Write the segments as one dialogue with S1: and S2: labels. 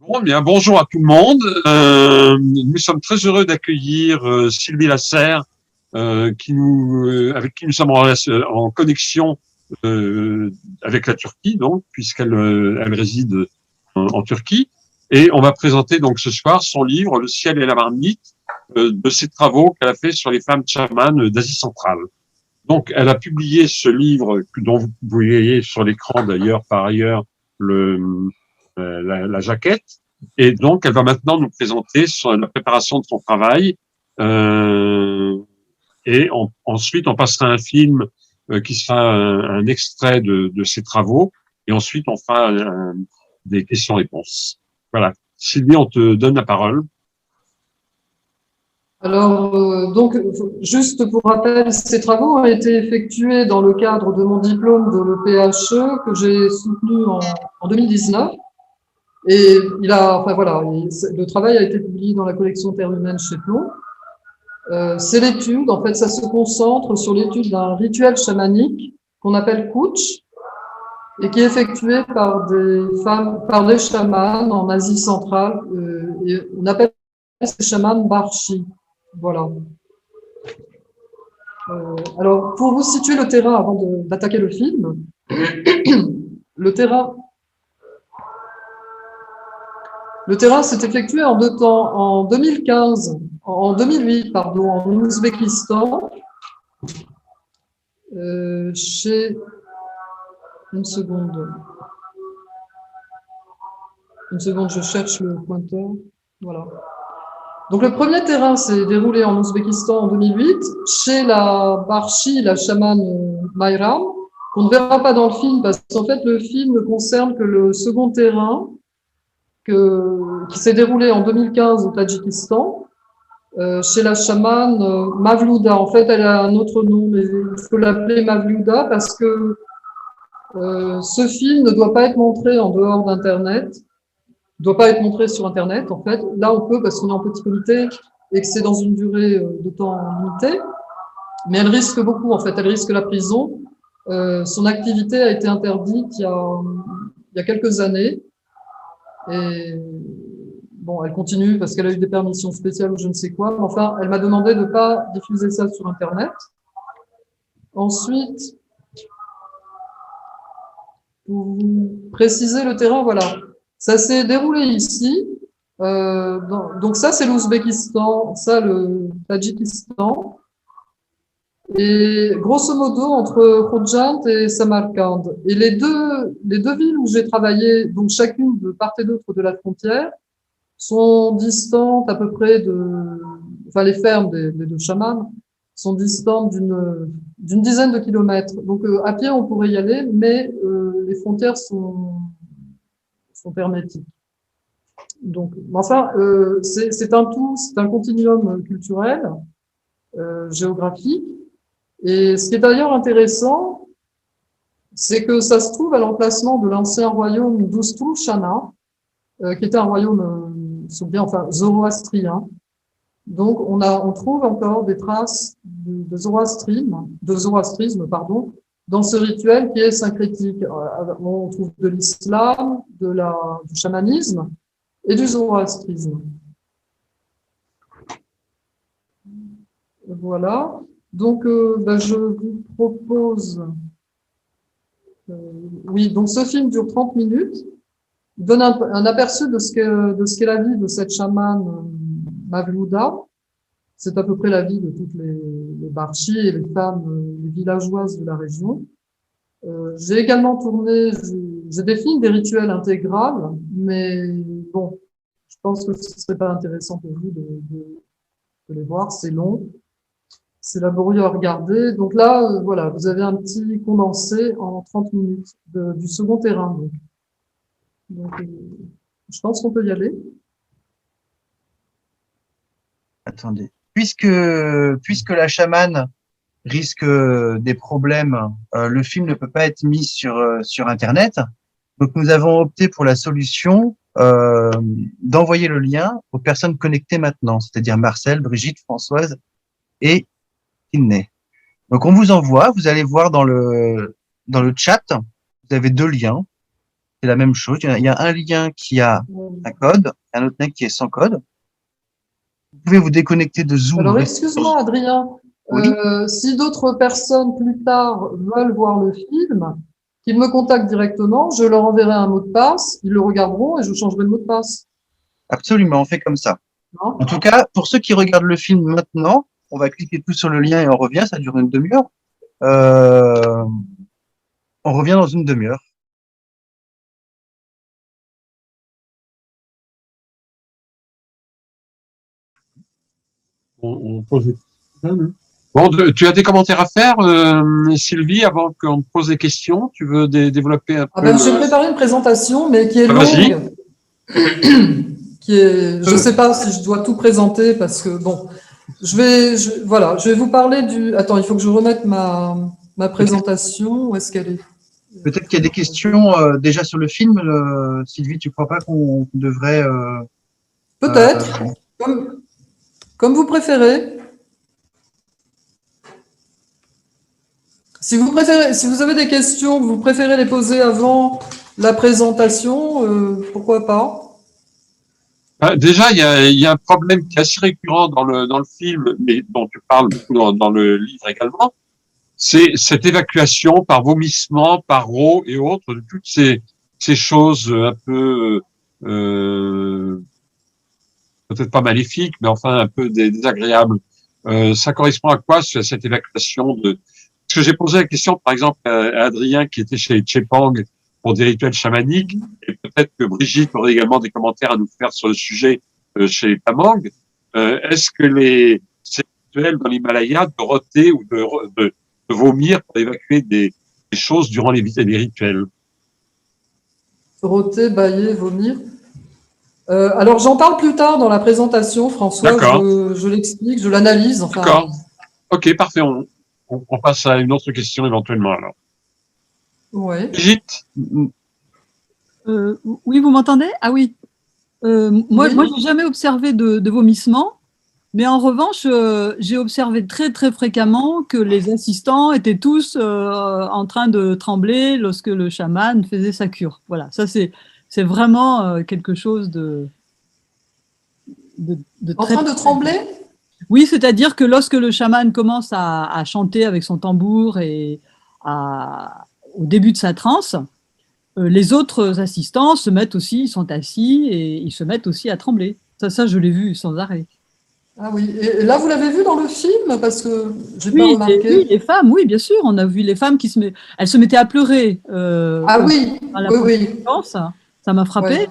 S1: Bon, bien, bonjour à tout le monde. Nous sommes très heureux d'accueillir Sylvie Lasserre, avec qui nous sommes en connexion euh, avec la Turquie, donc, puisqu'elle elle réside en Turquie. Et on va présenter donc ce soir son livre Le ciel et la marmite, de ses travaux qu'elle a fait sur les femmes chamanes d'Asie centrale. Donc, elle a publié ce livre dont vous voyez sur l'écran d'ailleurs, par ailleurs, la jaquette. Et donc, elle va maintenant nous présenter la préparation de son travail. Euh, Ensuite, on passera un film qui sera un extrait de ses travaux. Et ensuite, on fera des questions-réponses. Voilà. Sylvie, on te donne la parole.
S2: Alors, juste pour rappel, ces travaux ont été effectués dans le cadre de mon diplôme de l'EPHE que j'ai soutenu en 2019. Et le travail a été publié dans la collection Terre humaine chez Plomb. C'est l'étude, en fait, ça se concentre sur l'étude d'un rituel chamanique qu'on appelle Kutch et qui est effectué par des femmes, par des chamans en Asie centrale. Et on appelle ces chamans Barchi. Voilà. Alors, pour vous situer le terrain avant d'attaquer le film, le terrain s'est effectué en deux temps, en 2015, en 2008, pardon, en Ouzbékistan, chez une seconde, je cherche le pointeur, voilà. Donc le premier terrain s'est déroulé en Ouzbékistan en 2008, chez la Barchi, la chamane Mayram, qu'on ne verra pas dans le film, parce qu'en fait le film ne concerne que le second terrain, qui s'est déroulé en 2015 au Tadjikistan, chez la chamane Mavlouda. En fait, elle a un autre nom, mais il faut l'appeler Mavlouda parce que ce film ne doit pas être montré en dehors d'Internet, ne doit pas être montré sur Internet. En fait, là, on peut parce qu'on est en petit comité et que c'est dans une durée de temps limitée, mais elle risque beaucoup. En fait, elle risque la prison. Son activité a été interdite il y a quelques années. Et bon, elle continue parce qu'elle a eu des permissions spéciales ou je ne sais quoi. Mais enfin, elle m'a demandé de ne pas diffuser ça sur Internet. Ensuite, pour vous préciser le terrain, voilà. Ça s'est déroulé ici. Donc ça, c'est l'Ouzbékistan, ça, le Tadjikistan. Et grosso modo, entre Khoujand et Samarkand. Et les deux villes où j'ai travaillé, donc chacune de part et d'autre de la frontière, sont distantes à peu près enfin les fermes des deux chamans sont distantes d'une dizaine de kilomètres. Donc à pied on pourrait y aller, mais les frontières sont hermétiques. Donc enfin c'est un tout, c'est un continuum culturel, géographique. Et ce qui est d'ailleurs intéressant, c'est que ça se trouve à l'emplacement de l'ancien royaume d'Ustru Shana, qui était un royaume zoroastrien. Donc, on trouve encore des traces de zoroastrisme, dans ce rituel qui est syncrétique. On trouve de l'islam, du chamanisme et du zoroastrisme. Voilà. Donc, je vous propose... oui, donc ce film dure 30 minutes. Il donne un aperçu de ce qu'est la vie de cette chamane Mavlouda. C'est à peu près la vie de toutes les Barchi et les femmes, les villageoises de la région. J'ai également tourné, j'ai défini des rituels intégrales, mais bon, je pense que ce serait pas intéressant pour vous de les voir. C'est long, c'est laborieux à regarder. Donc là, voilà, vous avez un petit condensé en 30 minutes du second terrain. Donc, je pense qu'on peut y aller.
S3: Attendez. Puisque la chamane risque des problèmes, le film ne peut pas être mis sur Internet. Donc, nous avons opté pour la solution d'envoyer le lien aux personnes connectées maintenant, c'est-à-dire Marcel, Brigitte, Françoise et Sydney. Donc, on vous envoie, vous allez voir dans le chat, vous avez deux liens. c'est la même chose. Il y a un lien qui a un code, un autre lien qui est sans code. Vous pouvez vous déconnecter de Zoom.
S2: Alors, excuse-moi, Adrien.
S3: Oui.
S2: Si d'autres personnes plus tard veulent voir le film, qu'ils me contactent directement, je leur enverrai un mot de passe, ils le regarderont et je changerai le mot de passe.
S3: Absolument, on fait comme ça.
S2: Hein.
S3: En tout cas, pour ceux qui regardent le film maintenant, on va cliquer tout sur le lien et on revient, ça dure une demi-heure. On revient dans une demi-heure.
S1: On pose des questions. Bon, tu as des commentaires à faire, Sylvie, avant qu'on te pose des questions? Tu veux développer un peu
S2: J'ai préparé une présentation, mais qui est
S1: Vas-y.
S2: longue. Je sais pas si je dois tout présenter parce que bon, je vais vous parler du. Attends, il faut que je remette ma présentation. Où est-ce qu'elle est?
S3: Peut-être qu'il y a des questions déjà sur le film. Sylvie, tu crois pas qu'on devrait
S2: Peut-être, comme vous préférez. Si vous avez des questions, que vous préférez les poser avant la présentation, pourquoi pas?
S1: Déjà, il y a un problème qui est assez récurrent dans le film, mais dont tu parles beaucoup dans le livre également. C'est cette évacuation par vomissement, par eau et autres, de toutes ces choses un peu peut-être pas maléfiques, mais enfin un peu désagréables. Ça correspond à quoi, cette évacuation de... Parce que j'ai posé la question, par exemple, à Adrien, qui était chez Chepang pour des rituels chamaniques, et peut-être que Brigitte aurait également des commentaires à nous faire sur le sujet chez Pamang. Est-ce que ces rituels dans l'Himalaya de roter ou de vomir pour évacuer des choses durant les rituels?
S2: Roter, bailler, vomir. Alors, j'en parle plus tard dans la présentation, François.
S1: D'accord.
S2: Je l'explique, je l'analyse. Enfin,
S1: D'accord. Ok, parfait. On passe à une autre question éventuellement alors.
S2: ouais.
S1: Brigitte?
S4: Oui, vous m'entendez? Ah oui. Moi,
S2: Oui.
S4: moi, j'ai jamais observé de vomissement, mais en revanche, j'ai observé très très fréquemment que les assistants étaient tous en train de trembler lorsque le chaman faisait sa cure. Voilà, ça c'est vraiment quelque chose de
S2: En
S4: très...
S2: train de trembler?
S4: Oui, c'est-à-dire que lorsque le chaman commence à chanter avec son tambour et au début de sa transe, les autres assistants se mettent aussi, ils sont assis et ils se mettent aussi à trembler. Ça je l'ai vu sans arrêt.
S2: Ah oui. Et là, vous l'avez vu dans le film? Parce que j'ai pas
S4: Oui,
S2: remarqué.
S4: oui, les femmes, oui, bien sûr, on a vu les femmes elles se mettaient à pleurer.
S2: Ah oui,
S4: à la
S2: oui,
S4: première
S2: oui.
S4: séquence. Ça m'a frappé.
S2: Ouais.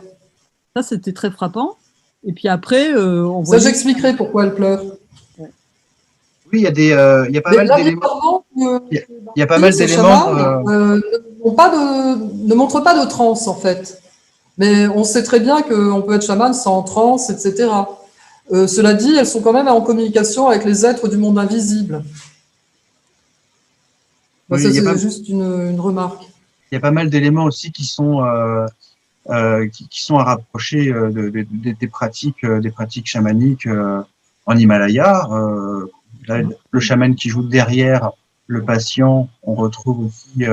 S4: Ça, c'était très frappant. Et puis après, on
S2: Ça,
S4: voyait.
S2: j'expliquerai pourquoi elle pleure.
S3: Oui, il y a il y a pas
S2: Mais
S3: mal
S2: là,
S3: d'éléments.
S2: bizarrement,
S3: Il y a pas mal
S2: ces
S3: d'éléments.
S2: chamans ne montrent pas de transe, en fait. Mais on sait très bien qu'on peut être chaman sans transe, etc. Cela dit, elles sont quand même en communication avec les êtres du monde invisible.
S3: Oui,
S2: Ça, c'est juste une remarque.
S3: il y a pas mal d'éléments aussi qui sont qui sont à rapprocher des pratiques chamaniques en Himalaya. Là, le chaman qui joue derrière le patient, on retrouve aussi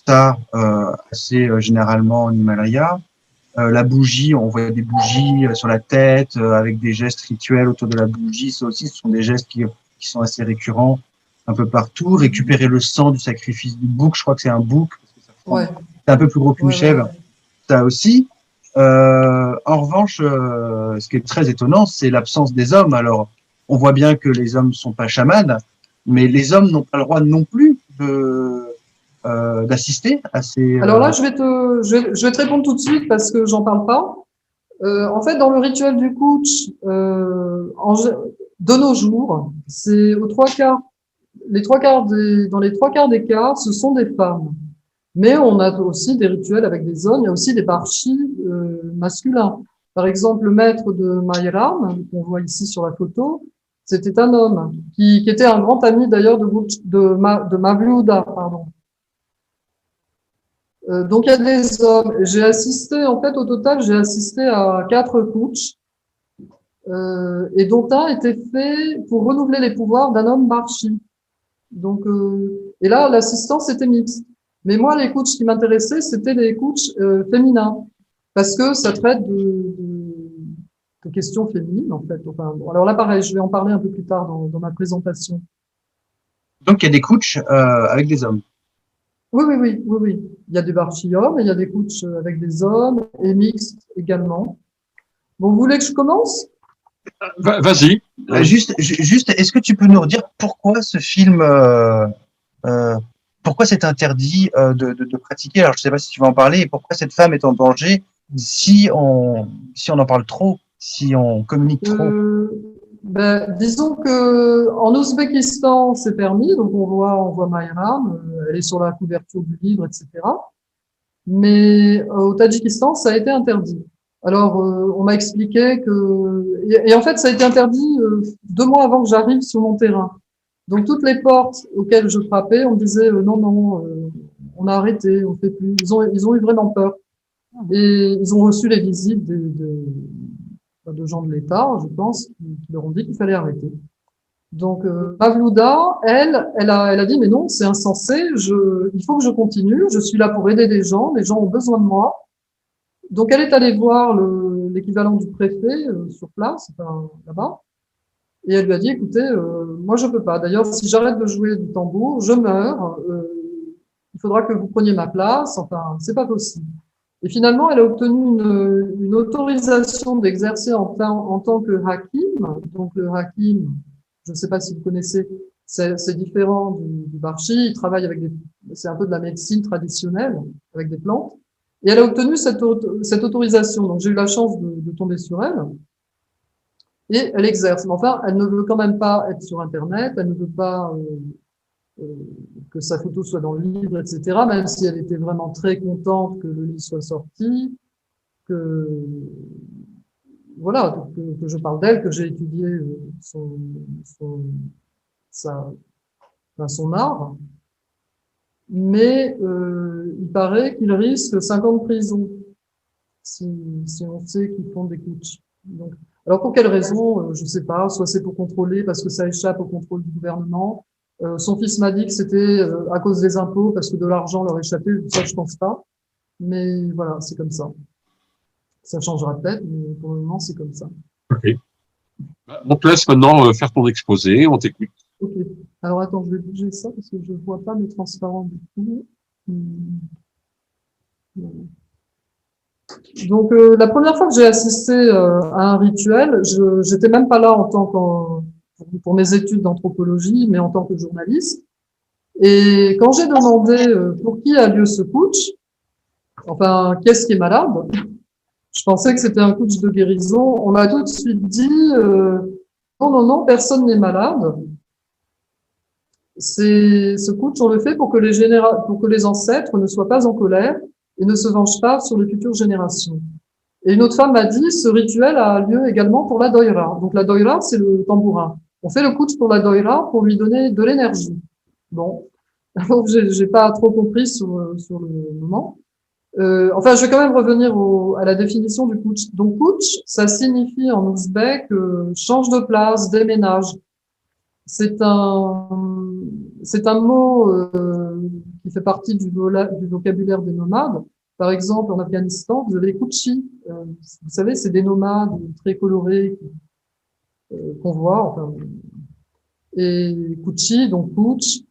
S3: ça assez généralement en Himalaya. La bougie, on voit des bougies sur la tête avec des gestes rituels autour de la bougie. Ça aussi, ce sont des gestes qui sont assez récurrents un peu partout. Récupérer le sang du sacrifice du bouc, je crois que c'est un bouc.
S2: Ouais.
S3: C'est un peu plus gros qu'une
S2: Ouais,
S3: chèvre.
S2: ouais.
S3: Ça aussi. En revanche, ce qui est très étonnant, c'est l'absence des hommes. Alors, on voit bien que les hommes ne sont pas chamans, mais les hommes n'ont pas le droit non plus d'assister à ces.
S2: Alors là, je vais te répondre tout de suite parce que j'en parle pas. En fait, dans le rituel du Kutch, de nos jours, c'est aux trois quarts, dans les trois quarts des cas, ce sont des femmes. Mais on a aussi des rituels avec des hommes. Il y a aussi des barchis masculins. Par exemple, le maître de Mayeram, qu'on voit ici sur la photo, c'était un homme qui était un grand ami d'ailleurs de Mavlouda, pardon. Donc il y a des hommes. J'ai assisté, en fait, au total, j'ai assisté à 4 Kutch, et dont un était fait pour renouveler les pouvoirs d'un homme barchi. Donc, et là, l'assistance était mixte. Mais moi, les coachs qui m'intéressaient, c'était les coachs féminins, parce que ça traite de questions féminines, en fait. Enfin, bon, alors là, pareil, je vais en parler un peu plus tard dans ma présentation.
S3: Donc, il y a des coachs avec des hommes.
S2: Oui. Il y a des barchi hommes, et il y a des coachs avec des hommes, et mixtes également. Bon, vous voulez que je commence?
S1: Vas-y.
S3: Juste, est-ce que tu peux nous redire pourquoi ce film, pourquoi c'est interdit de pratiquer? Alors, je ne sais pas si tu vas en parler, et pourquoi cette femme est en danger si on en parle trop, si on communique trop.
S2: Disons que en Ouzbékistan, c'est permis, donc on voit Mayram, elle est sur la couverture du livre, etc. Mais au Tadjikistan, ça a été interdit. Alors, on m'a expliqué et en fait, ça a été interdit 2 mois avant que j'arrive sur mon terrain. Donc, toutes les portes auxquelles je frappais, on me disait non, on a arrêté, on fait plus. Ils ont eu vraiment peur. Et ils ont reçu les visites de gens de l'État, je pense, qui leur ont dit qu'il fallait arrêter. Donc, Mavlouda, elle a dit, mais non, c'est insensé, il faut que je continue, je suis là pour aider les gens ont besoin de moi. Donc, elle est allée voir l'équivalent du préfet sur place, enfin, là-bas, et elle lui a dit, écoutez, moi, je peux pas. D'ailleurs, si j'arrête de jouer du tambour, je meurs, il faudra que vous preniez ma place, enfin, c'est pas possible. Et finalement, elle a obtenu une autorisation d'exercer en tant que hakim. Donc, le hakim, je ne sais pas si vous connaissez, c'est différent du barchi. Il travaille c'est un peu de la médecine traditionnelle, avec des plantes. Et elle a obtenu cette autorisation. Donc, j'ai eu la chance de tomber sur elle. Et elle exerce. Mais enfin, elle ne veut quand même pas être sur Internet. Elle ne veut pas que sa photo soit dans le livre, etc. Même si elle était vraiment très contente que le livre soit sorti, que voilà, que je parle d'elle, que j'ai étudié son art. Mais il paraît qu'il risque 5 ans de prison si on sait qu'ils font des coachs. Donc, alors pour quelle raison, je sais pas, soit c'est pour contrôler parce que ça échappe au contrôle du gouvernement. Son fils m'a dit que c'était à cause des impôts parce que de l'argent leur échappait, ça je pense pas. Mais voilà, c'est comme ça. Ça changera peut-être, mais pour le moment c'est comme ça.
S1: Ok. On te laisse maintenant faire ton exposé, on t'écoute.
S2: Ok. Alors attends, je vais bouger ça parce que je vois pas mes transparents du tout. Donc la première fois que j'ai assisté à un rituel, j'étais même pas là en tant pour mes études d'anthropologie, mais en tant que journaliste. Et quand j'ai demandé pour qui a lieu ce coach, enfin qu'est-ce qui est malade, je pensais que c'était un coach de guérison. On m'a tout de suite dit non, personne n'est malade. Ce coach, on le fait pour que les ancêtres ne soient pas en colère et ne se vengent pas sur les futures générations. Et une autre femme m'a dit, ce rituel a lieu également pour la doira. Donc la doira, c'est le tambourin. On fait le coach pour la doira pour lui donner de l'énergie. Bon, donc j'ai pas trop compris sur le moment. Enfin, je vais quand même revenir à la définition du coach. Donc coach, ça signifie en ouzbek change de place, déménage. C'est un mot qui fait partie du vocabulaire des nomades. Par exemple, en Afghanistan, vous avez les Kutchi. Vous savez, c'est des nomades très colorés qu'on voit. Enfin, et Kutchi, donc Kutch,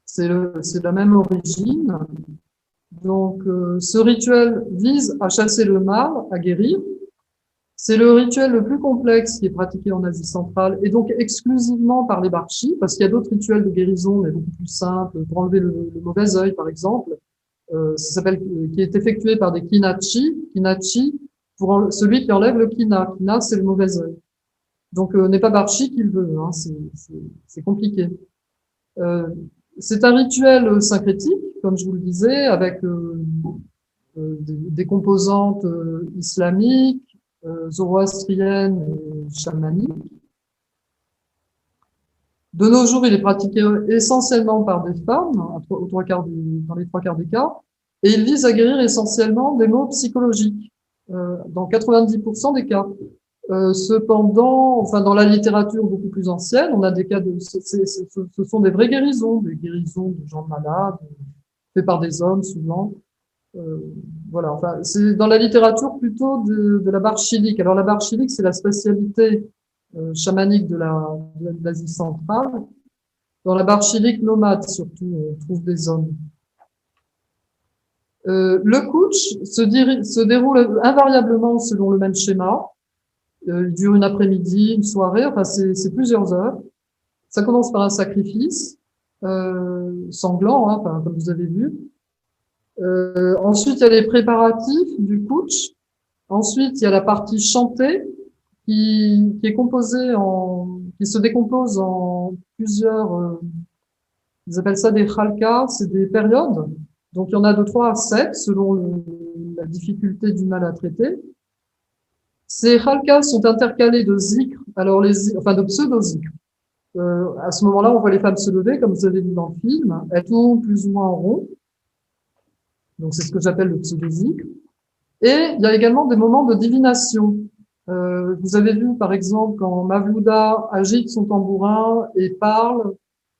S2: c'est de la même origine. Donc, ce rituel vise à chasser le mal, à guérir. C'est le rituel le plus complexe qui est pratiqué en Asie centrale et donc exclusivement par les barchis, parce qu'il y a d'autres rituels de guérison, mais beaucoup plus simples, pour enlever le mauvais œil, par exemple, qui est effectué par des kinachi. Kinachi, pour celui qui enlève le kina. Kina, c'est le mauvais œil. Donc, n'est pas barchi qui le veut, hein, c'est compliqué. C'est un rituel syncrétique, comme je vous le disais, avec des composantes islamiques, zoroastrienne et chamanique. De nos jours, il est pratiqué essentiellement par des femmes, dans les 3 quarts des cas, et il vise à guérir essentiellement des maux psychologiques, dans 90% des cas. Cependant, enfin, dans la littérature beaucoup plus ancienne, on a des cas ce sont des vraies guérisons, des guérisons de gens malades, fait par des hommes souvent. Voilà, enfin, c'est dans la littérature plutôt de la barre chilique. Alors la barre chilique, c'est la spécialité chamanique de l'Asie centrale. Dans la barre chilique nomade, surtout, on trouve des hommes. Le couch se déroule invariablement selon le même schéma. Il dure une après-midi, une soirée, enfin c'est plusieurs heures. Ça commence par un sacrifice sanglant, hein, comme vous avez vu. Ensuite, il y a les préparatifs du couch. Ensuite, il y a la partie chantée qui est composée qui se décompose en plusieurs, ils appellent ça des khalkas, c'est des périodes. Donc, il y en a de 3 à 7 selon la difficulté du mal à traiter. Ces khalkas sont intercalés de zikr, alors enfin de pseudo-zikr. À ce moment-là, on voit les femmes se lever, comme vous avez vu dans le film. Elles tournent plus ou moins en rond. Donc, c'est ce que j'appelle le pseudo-zikr. Et il y a également des moments de divination. Vous avez vu, par exemple, quand Mavlouda agite son tambourin et parle,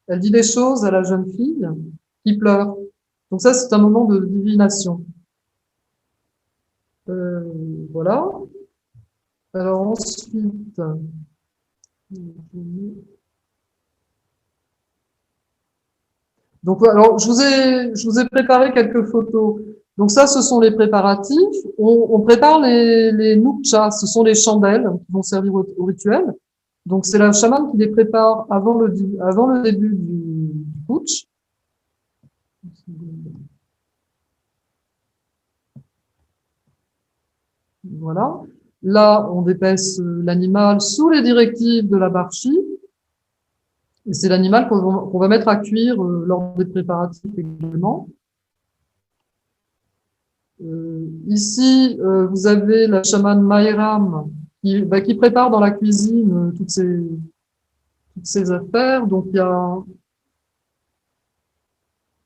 S2: elle dit des choses à la jeune fille qui pleure. Donc ça, c'est un moment de divination. Voilà. Alors ensuite, donc alors je vous ai préparé quelques photos. Donc ça, ce sont les préparatifs. On prépare les nukchas, ce sont les chandelles qui vont servir au rituel. Donc c'est la chamane qui les prépare avant le début du putsch. Voilà. Là, on dépaisse l'animal sous les directives de la barchi. Et c'est l'animal qu'on va mettre à cuire lors des préparatifs également. Ici, vous avez la chamane Maïram qui prépare dans la cuisine toutes ces affaires. Donc, il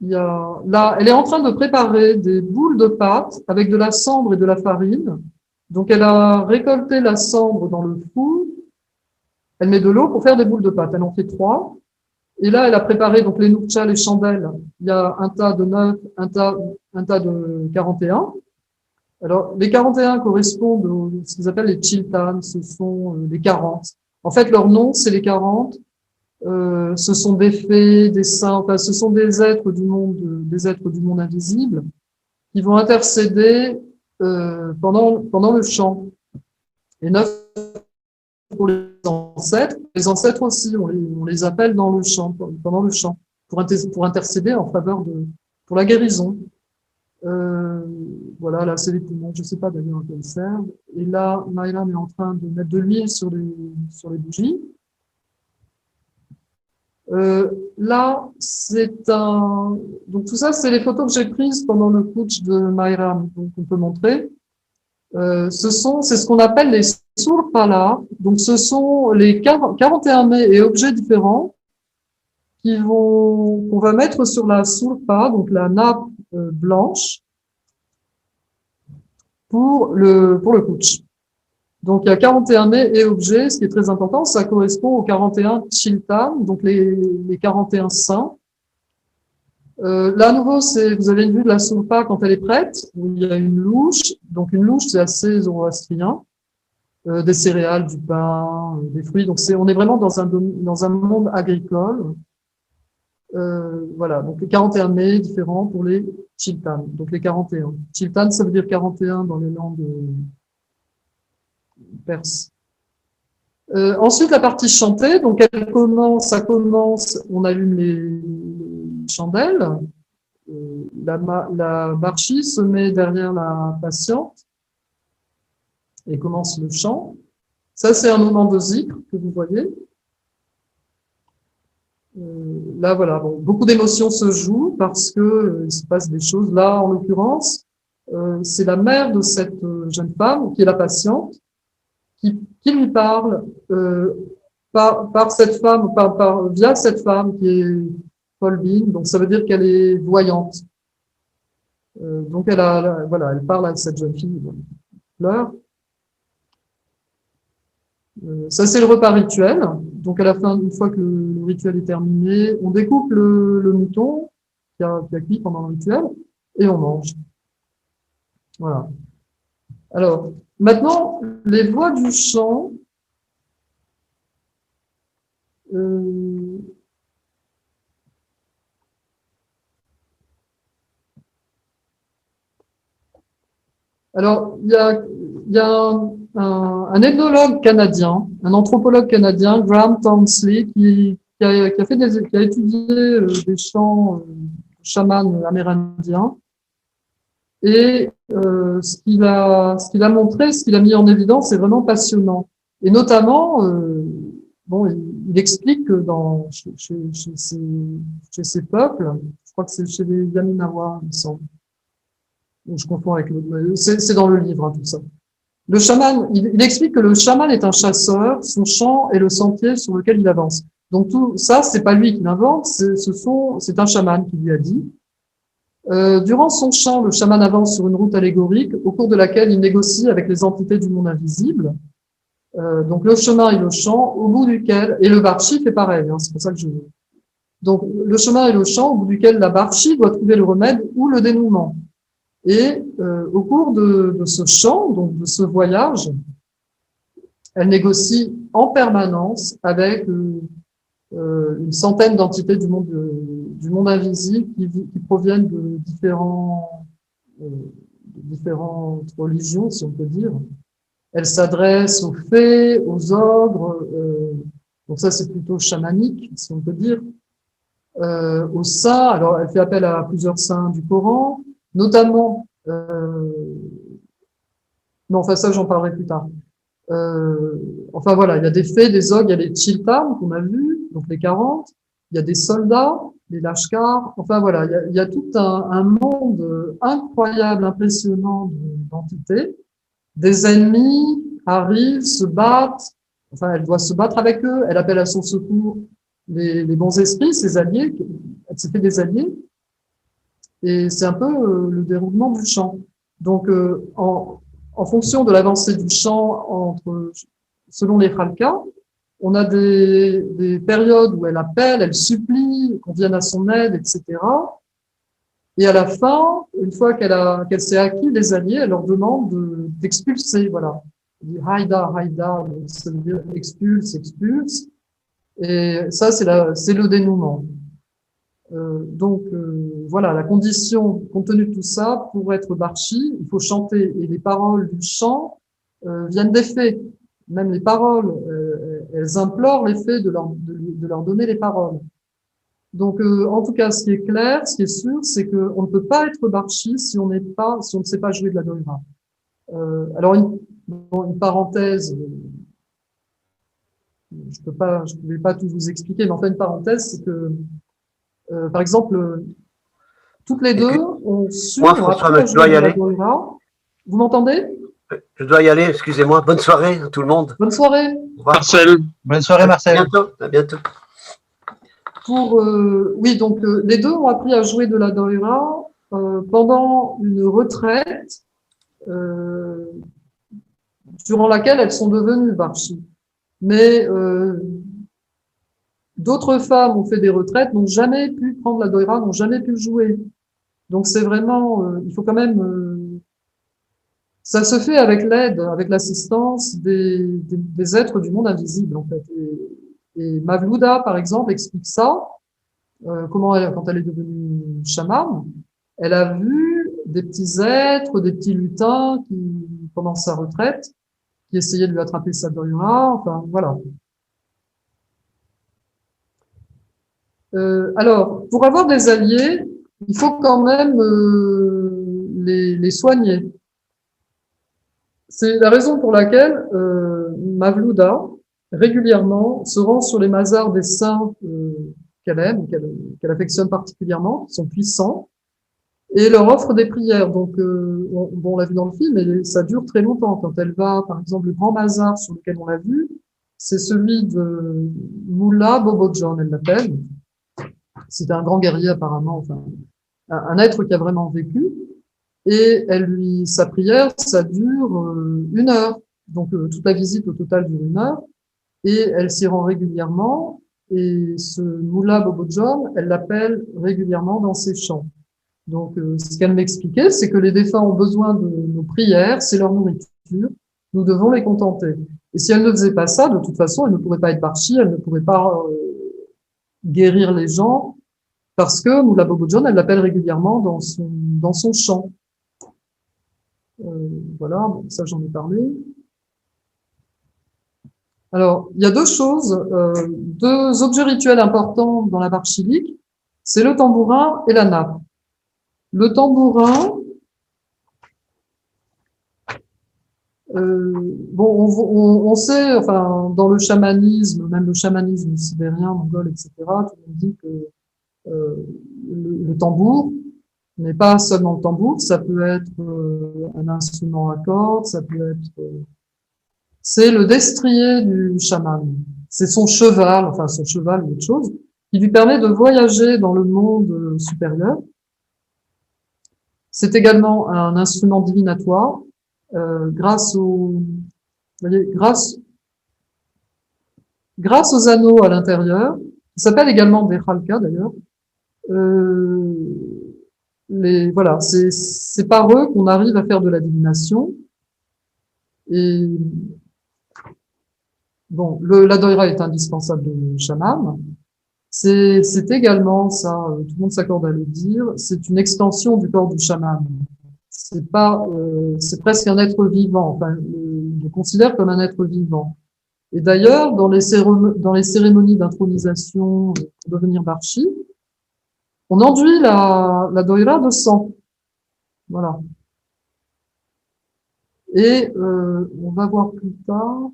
S2: y a là, elle est en train de préparer des boules de pâte avec de la cendre et de la farine. Donc, elle a récolté la cendre dans le four. Elle met de l'eau pour faire des boules de pâte. Elle en fait 3. Et là, elle a préparé donc les nukchas, les chandelles. Il y a un tas de 9, un tas de 41. Alors, les 41 correspondent à ce qu'ils appellent les chiltans, ce sont les 40. En fait, leur nom, c'est les 40. Ce sont des fées, des saints, enfin, ce sont des êtres du monde invisible qui vont intercéder pendant le chant. Et 9 pour les ancêtres. Les ancêtres aussi, on les appelle dans le chant, pendant le chant, pour intercéder en faveur pour la guérison. Voilà, là, c'est les poumons. Je ne sais pas d'ailleurs à quoi ils servent. Et là, Maïlam est en train de mettre de l'huile sur les bougies. Là, donc tout ça, c'est les photos que j'ai prises pendant le putsch de Maïram, donc on peut montrer. C'est ce qu'on appelle les surpala. Donc, ce sont les 41 mets et objets différents qu'on va mettre sur la surpa, donc la nappe blanche, pour le putsch. Donc, il y a 41 mets et objets. Ce qui est très important, ça correspond aux 41 chiltan, donc les 41 saints. Là, à nouveau, vous avez une vue de la surpa quand elle est prête, où il y a une louche. Donc, une louche, c'est assez zoroastrien. Des céréales, du pain, des fruits. Donc, on est vraiment dans un monde agricole. Voilà, donc les 41 mets différents pour les chiltan, donc les 41. Chiltan, ça veut dire 41 dans les langues perses. Ensuite, la partie chantée, donc ça commence, on allume les chandelles, la barchi se met derrière la patiente et commence le chant. Ça, c'est un moment de zikr que vous voyez. Là, voilà, bon, beaucoup d'émotions se jouent parce que il se passe des choses. Là, en l'occurrence, c'est la mère de cette jeune femme qui est la patiente qui lui parle par cette femme, via cette femme qui est Kolbin. Donc, ça veut dire qu'elle est voyante. Donc, voilà, elle parle à cette jeune fille qui pleure. Ça, c'est le repas rituel. Donc, à la fin, une fois que le rituel est terminé, on découpe le mouton qui a cuit pendant le rituel, et on mange. Voilà. Alors, maintenant, les voix du chant. Alors, il y a un ethnologue canadien, un anthropologue canadien, Graham Townsley, qui a étudié des chants chamans amérindiens. Et ce qu'il a montré, ce qu'il a mis en évidence, c'est vraiment passionnant. Et notamment, bon, il explique que chez ces peuples, je crois que c'est chez les Yaminawa, il me semble. Je confonds avec le, c'est dans le livre, hein, tout ça. Le chaman, il explique que le chaman est un chasseur, son champ est le sentier sur lequel il avance. Donc tout ça, c'est pas lui qui l'invente, c'est un chaman qui lui a dit. Durant son chant, le chaman avance sur une route allégorique au cours de laquelle il négocie avec les entités du monde invisible. Donc le chemin et le chant, au bout duquel, et le barchi fait pareil, hein, c'est pour ça que je veux. Donc le chemin et le chant, au bout duquel la barchi doit trouver le remède ou le dénouement. Et au cours de ce chant, donc de ce voyage, elle négocie en permanence avec une centaine d'entités du monde invisible qui proviennent de différentes religions, si on peut dire. Elle s'adresse aux fées, aux ogres, donc ça c'est plutôt chamanique, si on peut dire, aux saints. Alors elle fait appel à plusieurs saints du Coran, notamment, non, enfin ça j'en parlerai plus tard. Enfin voilà, il y a des fées, des ogres, il y a les Chiltams qu'on a vus, donc les 40, il y a des soldats, les Lashkars, enfin voilà, il y a tout un monde incroyable, impressionnant d'entités. Des ennemis arrivent, se battent, enfin elle doit se battre avec eux, elle appelle à son secours les bons esprits, ses alliés, elle s'est fait des alliés, et c'est un peu le déroulement du chant. Donc en fonction de l'avancée du chant selon les Khalkas, on a des périodes où elle appelle, elle supplie qu'on vienne à son aide, etc. Et à la fin, une fois qu'elle s'est acquis les alliés, elle leur demande d'expulser, voilà. Elle dit Haïda, Haïda, ça veut dire expulse, expulse. Et ça, c'est le dénouement. Donc voilà, la condition, compte tenu de tout ça, pour être barchi, il faut chanter. Et les paroles du chant viennent des fées. Même les paroles, elles implorent les fées de leur donner les paroles. Donc en tout cas, ce qui est clair, ce qui est sûr, c'est qu'on ne peut pas être barchi si on ne sait pas jouer de la doïra. Alors une parenthèse, je ne vais pas tout vous expliquer, mais enfin une parenthèse, c'est que par exemple, toutes les deux ont su
S5: moi, François, je dois y aller.
S2: Vous m'entendez?
S5: Je dois y aller, excusez-moi. Bonne soirée à tout le monde.
S2: Bonne soirée.
S5: Au revoir.
S1: Marcel.
S3: Bonne soirée, Marcel.
S5: À bientôt.
S2: Oui, donc les deux ont appris à jouer de la doïra pendant une retraite durant laquelle elles sont devenues barchi. Mais d'autres femmes ont fait des retraites, n'ont jamais pu prendre la doïra, n'ont jamais pu jouer. Donc c'est vraiment, il faut quand même, ça se fait avec l'aide, avec l'assistance des êtres du monde invisible en fait. Et Mavlouda, par exemple, explique ça, quand elle est devenue chamane, elle a vu des petits êtres, des petits lutins pendant sa retraite, qui essayaient de lui attraper sa doïra, enfin voilà. Alors, pour avoir des alliés, il faut quand même les soigner. C'est la raison pour laquelle Mavlouda régulièrement se rend sur les mazars des saints qu'elle aime, qu'elle affectionne particulièrement, qui sont puissants, et leur offre des prières. Donc, on l'a vu dans le film, et ça dure très longtemps. Quand elle va, par exemple, le grand mazar sur lequel on l'a vu, c'est celui de Moula Bobojan, elle l'appelle. C'est un grand guerrier apparemment, enfin, un être qui a vraiment vécu. Et sa prière, ça dure 1 heure. Donc toute la visite au total dure 1 heure. Et elle s'y rend régulièrement. Et ce Moula Bobojon, elle l'appelle régulièrement dans ses chants. Donc, ce qu'elle m'expliquait, c'est que les défunts ont besoin de nos prières, c'est leur nourriture, nous devons les contenter. Et si elle ne faisait pas ça, de toute façon, elle ne pourrait pas être Barchi, elle ne pourrait pas guérir les gens, parce que Moula Bobojon, elle l'appelle régulièrement dans son chant. Voilà, bon, ça j'en ai parlé. Alors, il y a deux choses, deux objets rituels importants dans la barre chilique, c'est le tambourin et la nappe. Le tambourin, bon, on sait, enfin, dans le chamanisme, même le chamanisme sibérien, mongol, etc., tout le monde dit que le tambour n'est pas seulement le tambour, ça peut être un instrument à cordes, ça peut être c'est le destrier du chaman. C'est son cheval, enfin son cheval ou autre chose, qui lui permet de voyager dans le monde supérieur. C'est également un instrument divinatoire, grâce aux, vous voyez, grâce aux anneaux à l'intérieur. Ça s'appelle également des halkas d'ailleurs. Voilà, c'est par eux qu'on arrive à faire de la divination. Et bon, la doïra est indispensable de chaman. C'est également, ça, tout le monde s'accorde à le dire, c'est une extension du corps du chaman. C'est pas, c'est presque un être vivant. Enfin, je le considère comme un être vivant. Et d'ailleurs, dans les cérémonies d'intronisation pour devenir barchi, on enduit la doïra de sang. Voilà. Et on va voir plus tard.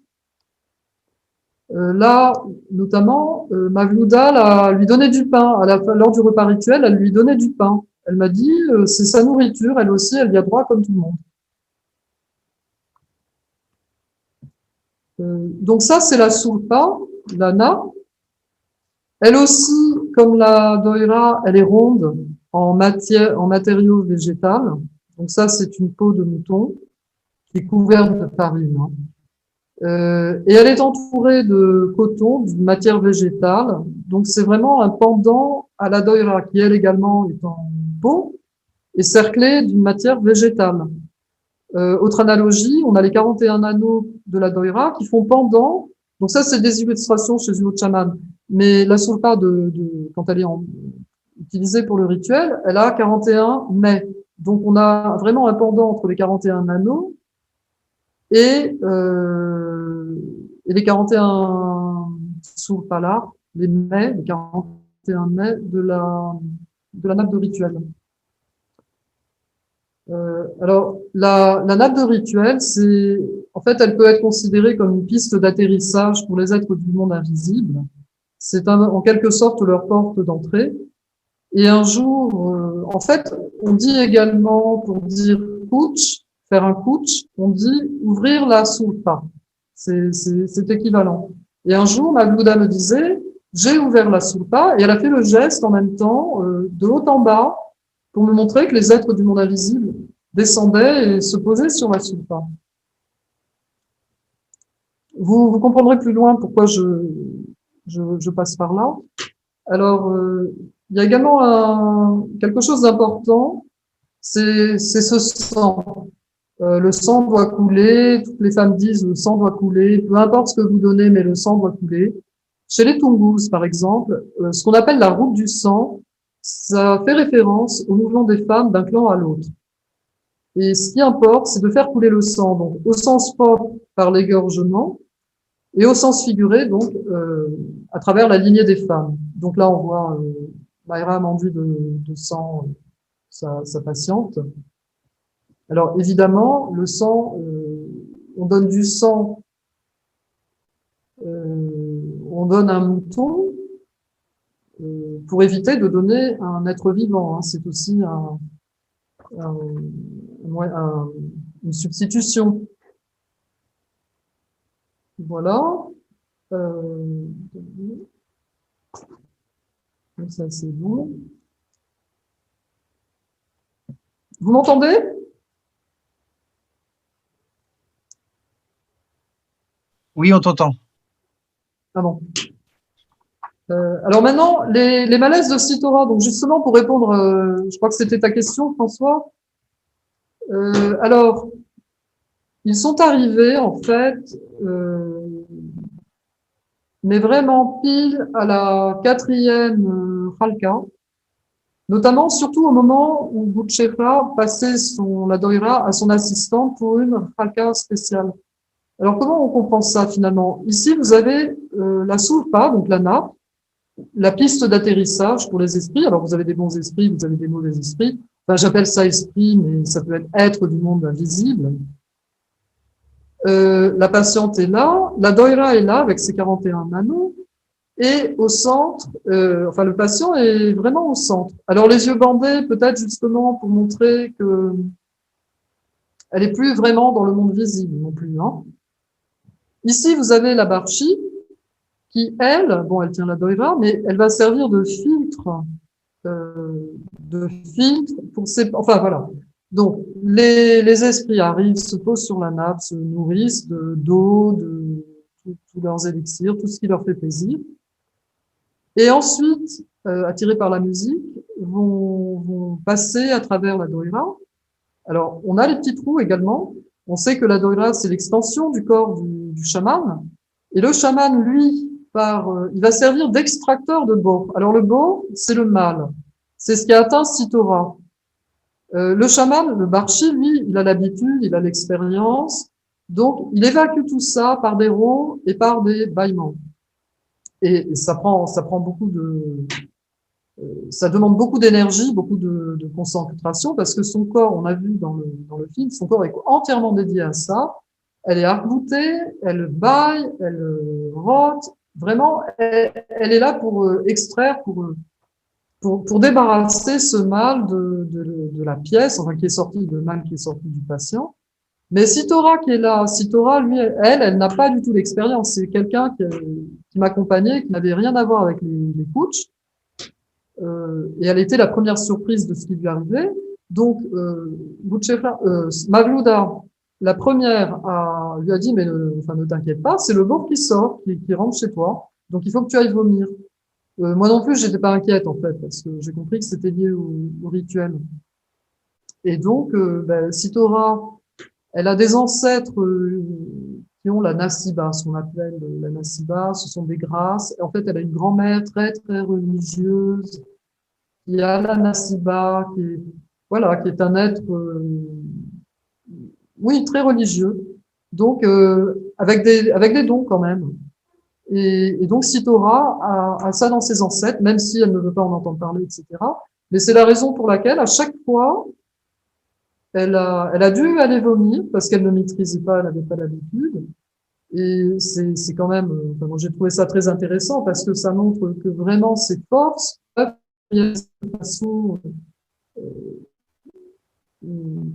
S2: Là, notamment, Mavlouda lui donnait du pain. Lors du repas rituel, elle lui donnait du pain. Elle m'a dit, c'est sa nourriture, elle aussi, elle y a droit comme tout le monde. Donc ça, c'est la sulpa, l'ana. Elle aussi, comme la doïra, elle est ronde en matériaux végétal. Donc ça, c'est une peau de mouton qui est couverte de farine. Et elle est entourée de coton, d'une matière végétale. Donc c'est vraiment un pendant à la doïra qui, elle également, est en peau et cerclée d'une matière végétale. Autre analogie, on a les 41 anneaux de la doïra qui font pendant. Donc ça, c'est des illustrations chez une autre chamane. Mais la sulpa, quand elle est utilisée pour le rituel, elle a 41 mets. Donc on a vraiment un pendant entre les 41 anneaux et les 41 sulpas là, les mets, les 41 mets de la nappe de rituel. Alors, la nappe de rituel, en fait, elle peut être considérée comme une piste d'atterrissage pour les êtres du monde invisible. C'est en quelque sorte leur porte d'entrée. Et un jour, en fait, on dit également, pour dire kutch, faire un kutch, on dit ouvrir la sulpa. C'est équivalent. Et un jour, Mavlouda me disait, j'ai ouvert la sulpa, et elle a fait le geste en même temps, de haut en bas, pour me montrer que les êtres du monde invisible descendaient et se posaient sur la sulpa. Vous comprendrez plus loin pourquoi je passe par là. Alors, il y a également quelque chose d'important, c'est ce sang. Le sang doit couler, toutes les femmes disent le sang doit couler, peu importe ce que vous donnez, mais le sang doit couler. Chez les Tungus, par exemple, ce qu'on appelle la route du sang, ça fait référence au mouvement des femmes d'un clan à l'autre. Et ce qui importe, c'est de faire couler le sang, donc au sens propre par l'égorgement, et au sens figuré, donc à travers la lignée des femmes. Donc là, on voit Mayra enduit de sang sa patiente. Alors évidemment, le sang, on donne du sang, on donne un mouton pour éviter de donner un être vivant. Hein. C'est aussi une substitution. Voilà. Ça, c'est bon. Vous m'entendez?
S3: Oui, on t'entend.
S2: Ah bon. Alors maintenant, les malaises de Citora. Donc justement, pour répondre, je crois que c'était ta question, François. Alors, ils sont arrivés, en fait, mais vraiment pile à la 4e Khalqa, notamment surtout au moment où Boutchefra passait la doïra à son assistante pour une Khalqa spéciale. Alors, comment on comprend ça finalement? Ici, vous avez la soulpa, donc la nappe, la piste d'atterrissage pour les esprits. Alors, vous avez des bons esprits, vous avez des mauvais esprits. Enfin, j'appelle ça esprit, mais ça peut être du monde invisible. La patiente est là, la doïra est là avec ses 41 anneaux, et au centre, enfin le patient est vraiment au centre. Alors les yeux bandés, peut-être justement pour montrer que elle est plus vraiment dans le monde visible non plus. Hein. Ici, vous avez la barchi qui, elle, bon, elle tient la doïra, mais elle va servir de filtre pour ces, enfin voilà. Donc les esprits arrivent, se posent sur la nappe, se nourrissent d'eau, de tous leurs élixirs, tout ce qui leur fait plaisir. Et ensuite, attirés par la musique, vont passer à travers la doïra. Alors, on a les petits trous également. On sait que la doïra, c'est l'extension du corps du chaman. Et le chaman, lui, il va servir d'extracteur de bor. Alors, le bor, c'est le mal. C'est ce qui a atteint Citora. Le chaman, le barchi, lui, il a l'habitude, il a l'expérience. Donc, il évacue tout ça par des rots et par des bâillements. Et ça prend beaucoup ça demande beaucoup d'énergie, beaucoup de concentration, parce que son corps, on a vu dans le film, son corps est entièrement dédié à ça. Elle est arc-boutée, elle bâille, elle rote. Vraiment, elle est là pour extraire, pour débarrasser ce mal de la pièce, enfin, le mal qui est sorti du patient. Mais Citora qui est là, Citora, lui, elle n'a pas du tout d'expérience. C'est quelqu'un qui m'accompagnait, qui n'avait rien à voir avec les coachs. Et elle était la première surprise de ce qui lui arrivait. Donc, Mavlouda, la première, lui a dit, mais ne t'inquiète pas, c'est le bord qui sort, qui rentre chez toi. Donc, il faut que tu ailles vomir. Moi non plus, j'étais pas inquiète, en fait, parce que j'ai compris que c'était lié au rituel. Et donc, Citora, elle a des ancêtres qui ont la Nasiba, ce qu'on appelle la Nasiba, ce sont des grâces. En fait, elle a une grand-mère très, très religieuse, qui a la Nasiba, qui est un être, oui, très religieux. Donc, avec des dons quand même. Et donc, Citora a ça dans ses ancêtres, même si elle ne veut pas en entendre parler, etc. Mais c'est la raison pour laquelle, à chaque fois, elle a dû aller vomir parce qu'elle ne maîtrisait pas, elle n'avait pas l'habitude. Et c'est quand même, enfin, moi, j'ai trouvé ça très intéressant parce que ça montre que vraiment ses forces peuvent de façon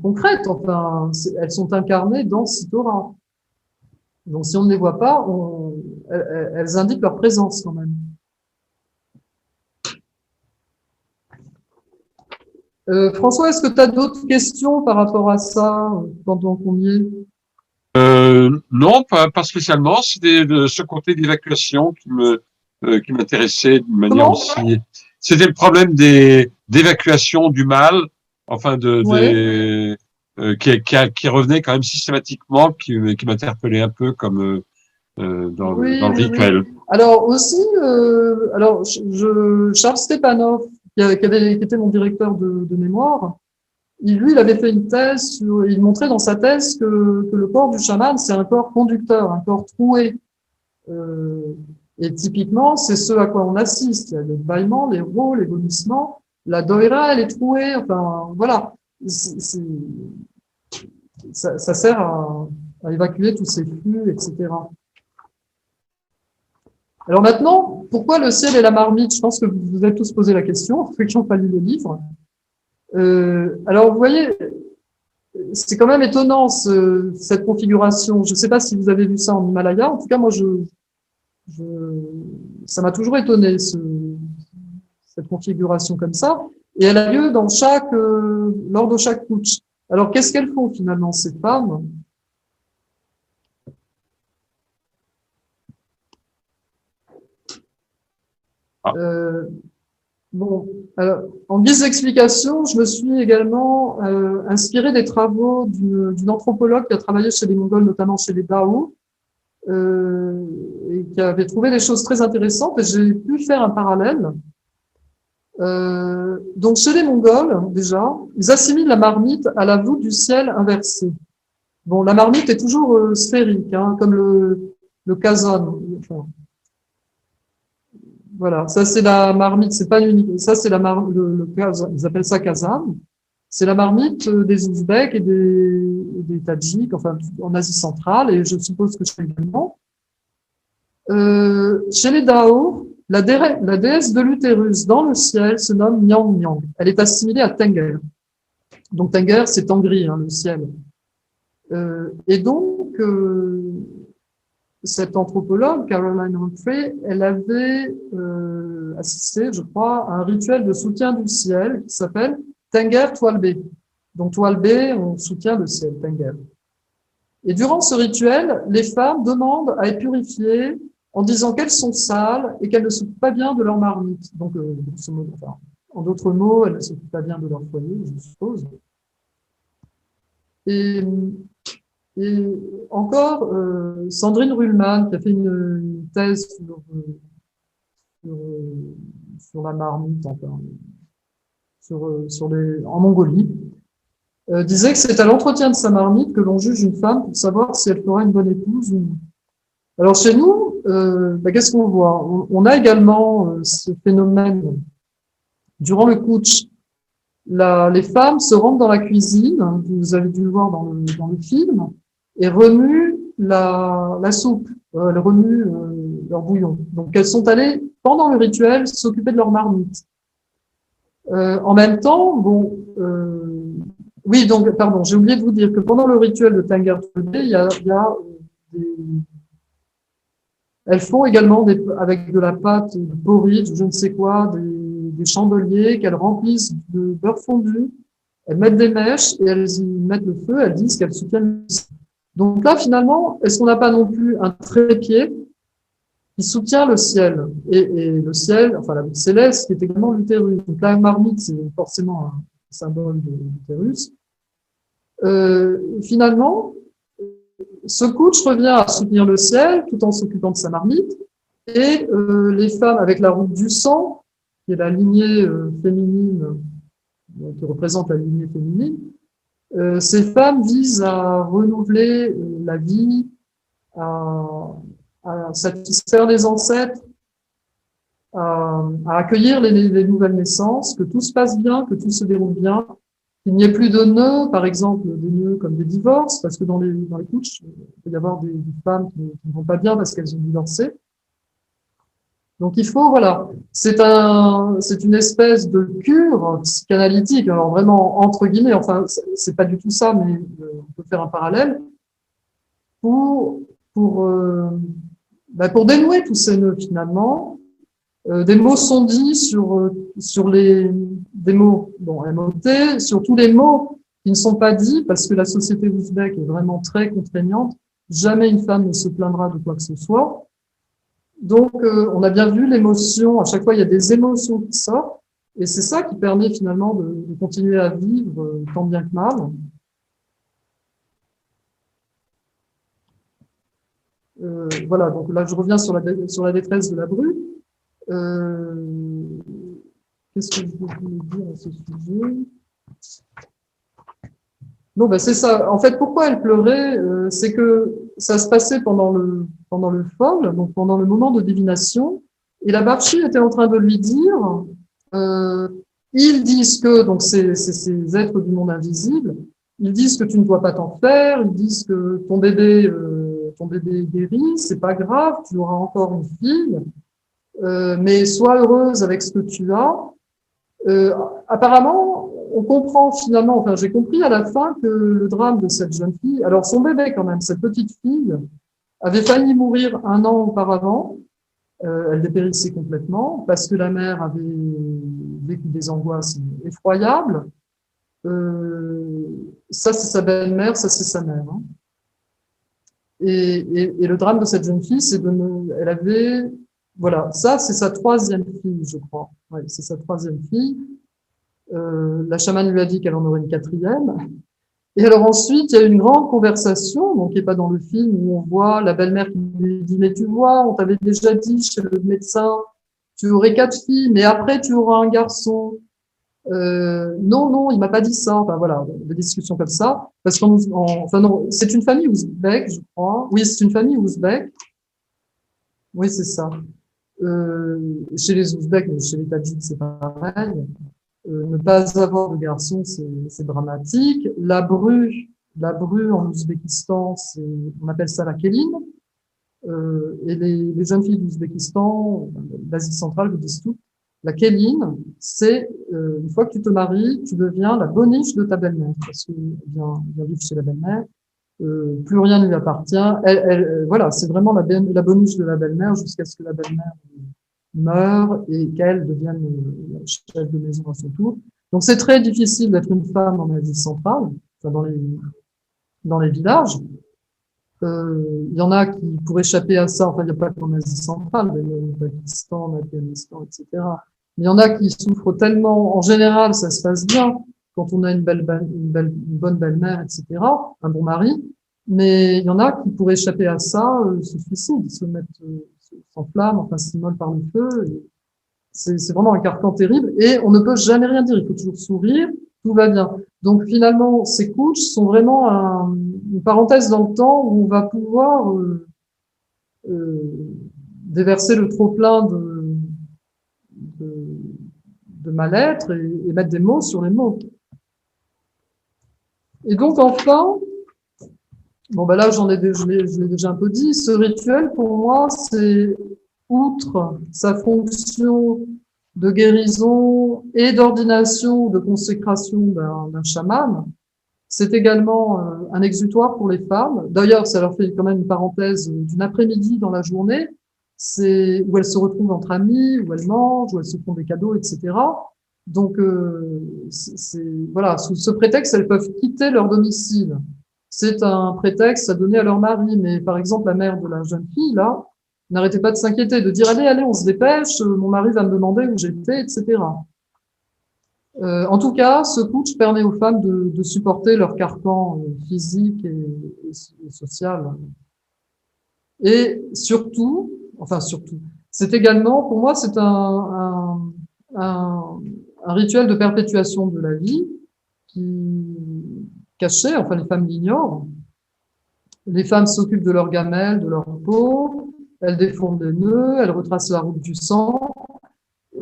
S2: concrète. Enfin, elles sont incarnées dans Citora. Donc, si on ne les voit pas, elles indiquent leur présence quand même. François, est-ce que tu as d'autres questions par rapport à ça pendant qu'on y est?
S1: Non, pas spécialement. C'était de ce côté d'évacuation qui m'intéressait d'une manière
S2: Comment?
S1: aussi. C'était le problème d'évacuation du mal, enfin
S2: Ouais.
S1: qui revenait quand même systématiquement, qui m'interpellait un peu comme dans
S2: Oui,
S1: le
S2: oui, oui.
S1: rituel.
S2: Alors aussi, Charles Stepanov, qui était mon directeur de mémoire, il avait fait une thèse il montrait dans sa thèse que le corps du chaman, c'est un corps conducteur, un corps troué. Euh, et typiquement, c'est ce à quoi on assiste. Il y a les bâillements, les rots, les vomissements. La doïra, elle est trouée. Enfin, voilà. Ça sert à évacuer tous ces flux, etc. Alors maintenant, pourquoi le ciel et la marmite? Je pense que vous vous êtes tous posé la question, ceux qui n'ont pas lu le livre. Alors, vous voyez, c'est quand même étonnant cette configuration. Je ne sais pas si vous avez vu ça en Himalaya. En tout cas, moi, ça m'a toujours étonné cette configuration comme ça. Et elle a lieu lors de chaque putsch. Alors, qu'est-ce qu'elles font finalement ces femmes? Euh, bon, alors, en guise d'explication, je me suis également inspirée des travaux d'une anthropologue qui a travaillé chez les Mongols, notamment chez les Dao, et qui avait trouvé des choses très intéressantes, et j'ai pu faire un parallèle. Donc, chez les Mongols, déjà, ils assimilent la marmite à la voûte du ciel inversée. Bon, la marmite est toujours sphérique, hein, comme le kazan. Enfin, voilà, ça c'est la marmite, c'est pas unique. Ça c'est le kazan, ils appellent ça kazan. C'est la marmite des Ouzbeks et des Tadjiks, enfin en Asie centrale, et je suppose que chez également. Chez les Dao, la déesse de l'utérus dans le ciel se nomme Nyang Nyang. Elle est assimilée à Tenger. Donc Tenger, c'est Tengri, hein, le ciel. Et donc, cette anthropologue, Caroline Humphrey, elle avait assisté, je crois, à un rituel de soutien du ciel qui s'appelle Tenger Twalbe. Donc Twalbe, on soutient le ciel, Tenger. Et durant ce rituel, les femmes demandent à être purifiées en disant qu'elles sont sales et qu'elles ne s'occupent pas bien de leur marmite. Donc, enfin, en d'autres mots, elles ne s'occupent pas bien de leur foyer, je suppose. Et encore, Sandrine Ruhlmann, qui a fait une thèse sur la marmite, enfin, en Mongolie, disait que c'est à l'entretien de sa marmite que l'on juge une femme pour savoir si elle fera une bonne épouse ou non. Alors chez nous, qu'est-ce qu'on voit? On a également ce phénomène. Durant le kutch, les femmes se rendent dans la cuisine, vous avez dû le voir dans le film, et remuent la soupe, elles remuent leur bouillon. Donc elles sont allées, pendant le rituel, s'occuper de leur marmite. En même temps, bon, oui, donc, pardon, j'ai oublié de vous dire que pendant le rituel de Tenger Twalbe, il y a elles font également avec de la pâte de porridge, je ne sais quoi, des chandeliers qu'elles remplissent de beurre fondu. Elles mettent des mèches et elles y mettent le feu. Elles disent qu'elles soutiennent. Donc là, finalement, est-ce qu'on n'a pas non plus un trépied qui soutient le ciel et le ciel, enfin la voûte céleste, qui est également l'utérus. Donc la marmite, c'est forcément un symbole de l'utérus. Finalement, ce kutch revient à soutenir le ciel tout en s'occupant de sa marmite. Et les femmes, avec la route du sang, qui est la lignée féminine, qui représente la lignée féminine, ces femmes visent à renouveler la vie, à satisfaire les ancêtres, à accueillir les nouvelles naissances, que tout se passe bien, que tout se déroule bien, qu'il n'y ait plus de nœuds, par exemple, des nœuds comme des divorces, parce que dans les kutch, il peut y avoir des femmes qui ne vont pas bien parce qu'elles ont divorcé. Donc il faut, voilà, c'est une espèce de cure psychanalytique, alors vraiment entre guillemets, enfin c'est pas du tout ça, mais on peut faire un parallèle pour dénouer tous ces nœuds finalement. Des mots sont dits sur des mots, bon, MOT, sur tous les mots qui ne sont pas dits parce que la société ouzbek est vraiment très contraignante. Jamais une femme ne se plaindra de quoi que ce soit. Donc, on a bien vu l'émotion. À chaque fois, il y a des émotions qui sortent. Et c'est ça qui permet finalement de continuer à vivre tant bien que mal. Voilà, donc là, je reviens sur la détresse de la bru. Qu'est-ce que je voulais dire à ce sujet? Non, ben c'est ça. En fait, pourquoi elle pleurait, c'est que ça se passait pendant le fol, donc pendant le moment de divination, et la Barchi était en train de lui dire, ils disent que, donc c'est ces êtres du monde invisible, ils disent que tu ne dois pas t'en faire, ils disent que ton bébé est guéri, c'est pas grave, tu auras encore une fille, mais sois heureuse avec ce que tu as. Apparemment, on comprend finalement, enfin j'ai compris à la fin que le drame de cette jeune fille, alors son bébé quand même, cette petite fille, avait failli mourir 1 an auparavant, elle dépérissait complètement parce que la mère avait vécu des angoisses effroyables. Ça c'est sa belle-mère, ça c'est sa mère. Hein. Et le drame de cette jeune fille, c'est elle avait voilà, ça, c'est sa troisième fille, je crois. Ouais, c'est sa troisième fille. La chamane lui a dit qu'elle en aurait une quatrième. Et alors ensuite, il y a une grande conversation, donc qui n'est pas dans le film, où on voit la belle-mère qui lui dit, mais tu vois, on t'avait déjà dit chez le médecin, tu aurais 4 filles, mais après tu auras un garçon. Non, non, il m'a pas dit ça. Enfin voilà, des discussions comme ça. Parce enfin non, c'est une famille ouzbek, je crois. Oui, c'est une famille ouzbek. Oui, c'est ça. Chez les Ouzbeks, mais chez les Tadjiks, c'est pareil. Ne pas avoir de garçon, c'est dramatique. La bru en Ouzbékistan, on appelle ça la kéline. Et les jeunes filles d'Ouzbékistan, d'Asie centrale, vous disent tout. La kéline, c'est une fois que tu te maries, tu deviens la boniche de ta belle-mère, parce que vient vivre chez la belle-mère. Plus rien ne lui appartient. Voilà, c'est vraiment la boniche de la belle-mère jusqu'à ce que la belle-mère meure et qu'elle devienne la chef de maison à son tour. Donc c'est très difficile d'être une femme en Asie centrale, enfin dans les villages. Il y en a qui, pour échapper à ça, enfin il n'y a pas qu'en Asie centrale, il y a au Pakistan, en Afghanistan, etc. Mais il y en a qui souffrent tellement, en général ça se passe bien quand on a une bonne belle-mère, etc., un bon mari, mais il y en a qui, pour échapper à ça, se suicident, se mettent s'enflamment, enfin s'immolent par le feu. C'est vraiment un carcan terrible et on ne peut jamais rien dire. Il faut toujours sourire, tout va bien. Donc finalement, ces couches sont vraiment une parenthèse dans le temps où on va pouvoir déverser le trop-plein de mal-être et mettre des mots sur les mots. Et donc enfin, bon ben là je l'ai déjà un peu dit, ce rituel pour moi c'est, outre sa fonction de guérison et d'ordination ou de consécration d'un chaman, c'est également un exutoire pour les femmes. D'ailleurs, ça leur fait quand même une parenthèse d'une après-midi dans la journée, c'est où elles se retrouvent entre amies, où elles mangent, où elles se font des cadeaux, etc. Donc, voilà, sous ce prétexte, elles peuvent quitter leur domicile. C'est un prétexte à donner à leur mari. Mais par exemple, la mère de la jeune fille, là, n'arrêtait pas de s'inquiéter, de dire allez, allez, on se dépêche, mon mari va me demander où j'étais, etc. En tout cas, ce coach permet aux femmes de supporter leur carcan physique et social. Et surtout, c'est également, pour moi, c'est un rituel de perpétuation de la vie qui caché, enfin les femmes l'ignorent. Les femmes s'occupent de leurs gamelles, de leur peau, elles défont des nœuds, elles retracent la route du sang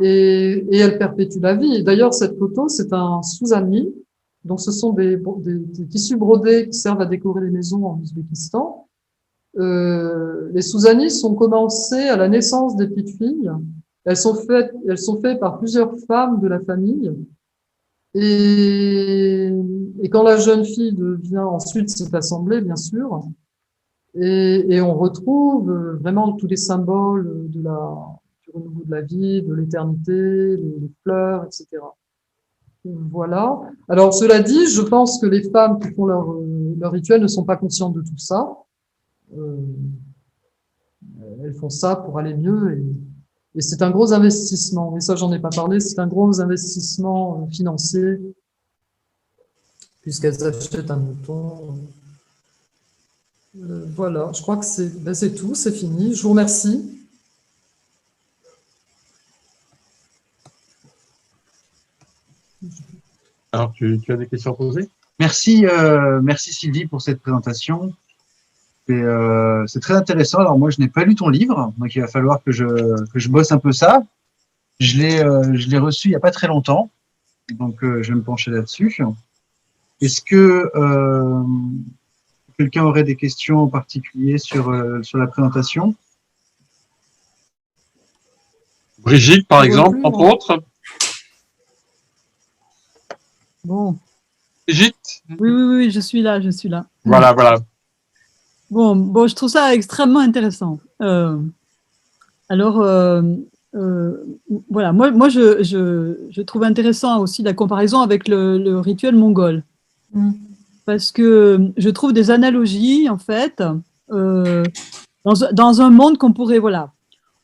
S2: et elles perpétuent la vie. Et d'ailleurs, cette photo, c'est un sous-ami. Donc, ce sont des tissus brodés qui servent à décorer les maisons en Ouzbékistan. Les sous-anis sont commencés à la naissance des petites filles. Elles sont faites par plusieurs femmes de la famille. Et quand la jeune fille devient, ensuite, c'est assemblée, bien sûr. Et on retrouve vraiment tous les symboles du renouveau de la vie, de l'éternité, les fleurs, etc. Voilà. Alors, cela dit, je pense que les femmes qui font leur rituel ne sont pas conscientes de tout ça. Elles font ça pour aller mieux et c'est un gros investissement. Et ça, j'en ai pas parlé, c'est un gros investissement financier puisqu'elles achètent un mouton. Voilà, je crois que c'est tout, c'est fini. Je vous remercie.
S1: Alors, tu as des questions à poser?
S3: Merci, merci Sylvie pour cette présentation. C'est très intéressant. Alors moi, je n'ai pas lu ton livre, donc il va falloir que je bosse un peu ça. Je l'ai reçu il n'y a pas très longtemps, donc je vais me pencher là-dessus. Est-ce que quelqu'un aurait des questions en particulier sur la présentation?
S1: Brigitte, par exemple, entre autres.
S4: Bon.
S1: Brigitte?
S4: Oui, je suis là.
S1: Voilà, voilà.
S4: Bon, je trouve ça extrêmement intéressant. Alors, voilà, moi je trouve intéressant aussi la comparaison avec le rituel mongol. Parce que je trouve des analogies, en fait, dans un monde qu'on pourrait, voilà,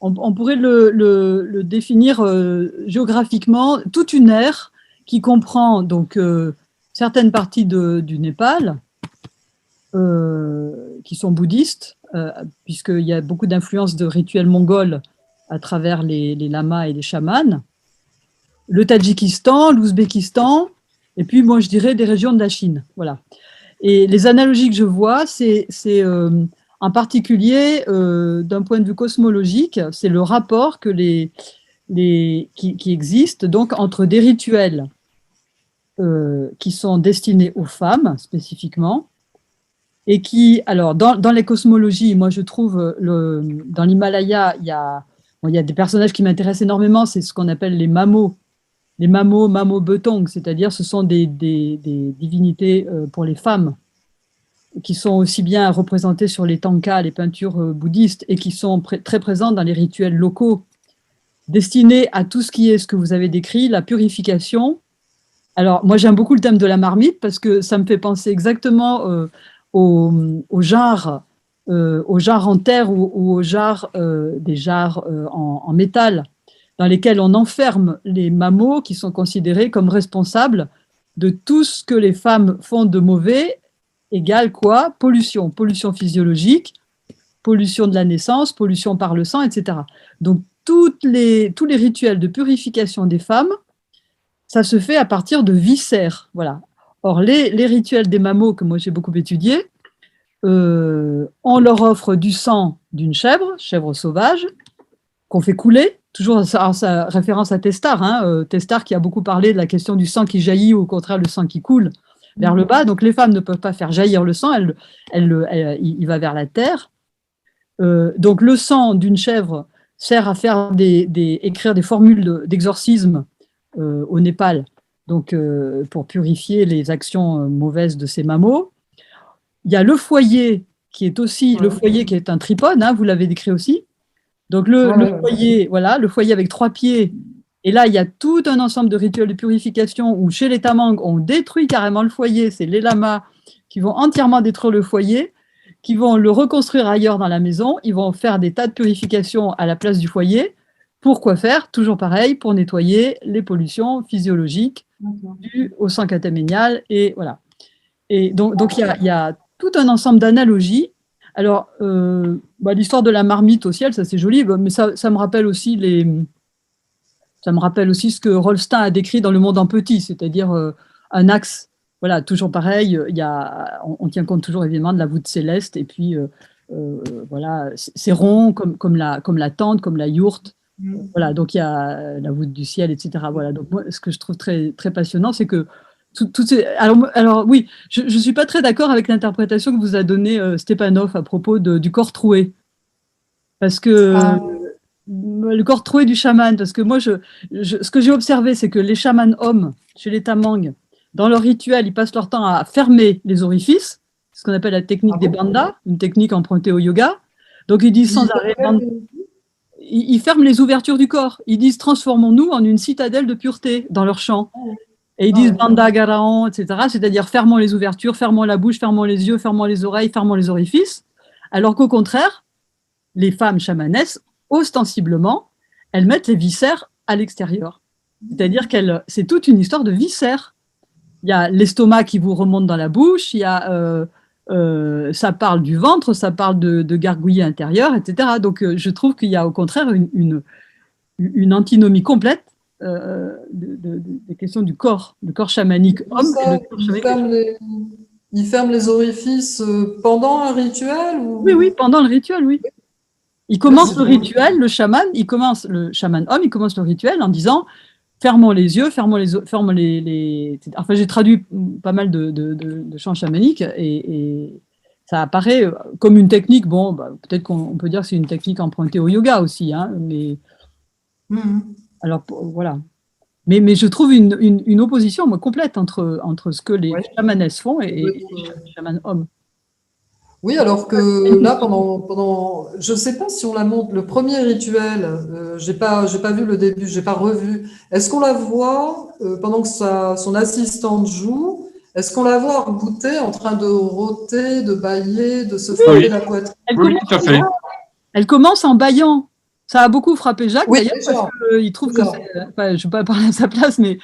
S4: on pourrait le définir géographiquement, toute une aire qui comprend donc certaines parties du Népal qui sont bouddhistes, puisqu'il y a beaucoup d'influences de rituels mongols à travers les lamas et les chamans, le Tadjikistan, l'Ouzbékistan, et puis moi je dirais des régions de la Chine. Voilà. Et les analogies que je vois, c'est en particulier d'un point de vue cosmologique, c'est le rapport que qui existe donc entre des rituels qui sont destinés aux femmes spécifiquement, et qui, alors dans les cosmologies, moi je trouve dans l'Himalaya, il y a des personnages qui m'intéressent énormément, c'est ce qu'on appelle les mamo betong, c'est-à-dire ce sont des divinités pour les femmes qui sont aussi bien représentées sur les tankas, les peintures bouddhistes, et qui sont très présentes dans les rituels locaux, destinés à tout ce qui est ce que vous avez décrit, la purification. Alors, moi, j'aime beaucoup le thème de la marmite parce que ça me fait penser exactement aux jarres en terre ou aux jarres, des jarres en métal, dans lesquels on enferme les mamos qui sont considérés comme responsables de tout ce que les femmes font de mauvais, égale quoi? Pollution physiologique, pollution de la naissance, pollution par le sang, etc. Donc, tous les rituels de purification des femmes, ça se fait à partir de viscères. Voilà. Or, les rituels des mamos, que moi j'ai beaucoup étudiés, on leur offre du sang d'une chèvre sauvage, qu'on fait couler, toujours en sa référence à Testard, Testard qui a beaucoup parlé de la question du sang qui jaillit ou au contraire le sang qui coule vers le bas. Donc les femmes ne peuvent pas faire jaillir le sang, il va vers la terre. Donc le sang d'une chèvre sert à faire écrire des formules d'exorcisme au Népal, donc pour purifier les actions mauvaises de ces mamos. Il y a le foyer qui est aussi le foyer qui est un tripode, vous l'avez décrit aussi. Donc le foyer, voilà, le foyer avec 3 pieds. Et là, il y a tout un ensemble de rituels de purification où chez les Tamangs, on détruit carrément le foyer. C'est les lamas qui vont entièrement détruire le foyer, qui vont le reconstruire ailleurs dans la maison. Ils vont faire des tas de purifications à la place du foyer. Pour quoi faire? Toujours pareil, pour nettoyer les pollutions physiologiques dues au sang cataménial. Et voilà. Et donc il y a tout un ensemble d'analogies. Alors, l'histoire de la marmite au ciel, ça c'est joli, mais ça me rappelle aussi ce que Rolstin a décrit dans Le Monde en petit, c'est-à-dire un axe. Voilà, toujours pareil, on tient compte toujours évidemment de la voûte céleste, et puis voilà, c'est rond comme la tente, comme la yourte. Voilà, donc il y a la voûte du ciel, etc. Voilà, donc moi, ce que je trouve très, très passionnant, c'est que alors oui, je ne suis pas très d'accord avec l'interprétation que vous a donnée Stepanov à propos du corps troué. Parce que le corps troué du chaman, parce que moi, ce que j'ai observé, c'est que les chamans hommes, chez les Tamangs, dans leur rituel, ils passent leur temps à fermer les orifices, ce qu'on appelle la technique des bandas, une technique empruntée au yoga. Donc ils disent sans arrêt, ils ferment les ouvertures du corps. Ils disent transformons-nous en une citadelle de pureté dans leur chant. Et ils disent Banda Garaon, etc., c'est-à-dire fermons les ouvertures, fermons la bouche, fermons les yeux, fermons les oreilles, fermons les orifices. Alors qu'au contraire, les femmes chamanesses, ostensiblement, elles mettent les viscères à l'extérieur. C'est-à-dire c'est toute une histoire de viscères. Il y a l'estomac qui vous remonte dans la bouche, il y a, ça parle du ventre, ça parle de gargouillis intérieurs, etc. Donc je trouve qu'il y a au contraire une antinomie complète des questions du corps chamanique homme.
S2: Il ferme les orifices pendant un rituel
S4: Oui, pendant le rituel, oui. Il commence le rituel, le chaman homme, il commence le rituel en disant fermons les yeux, fermons les... Enfin, j'ai traduit pas mal de chants chamaniques et ça apparaît comme une technique, peut-être qu'on peut dire que c'est une technique empruntée au yoga aussi, mais... Alors, voilà. Mais je trouve une opposition complète entre ce que les chamanesses font et les chamans hommes.
S2: Oui, alors que là, je ne sais pas si on la montre, le premier rituel, j'ai pas vu le début, j'ai pas revu. Est-ce qu'on la voit pendant que son assistante joue? Est-ce qu'on la voit goûter en train de rôter, de bâiller, de se frapper la poitrine?
S1: Oui, tout à fait.
S4: Elle commence en bâillant. Ça a beaucoup frappé Jacques,
S2: Oui,
S4: d'ailleurs,
S2: déjà.
S4: parce qu'il trouve que
S2: Déjà.
S4: enfin, je ne vais pas parler à sa place, mais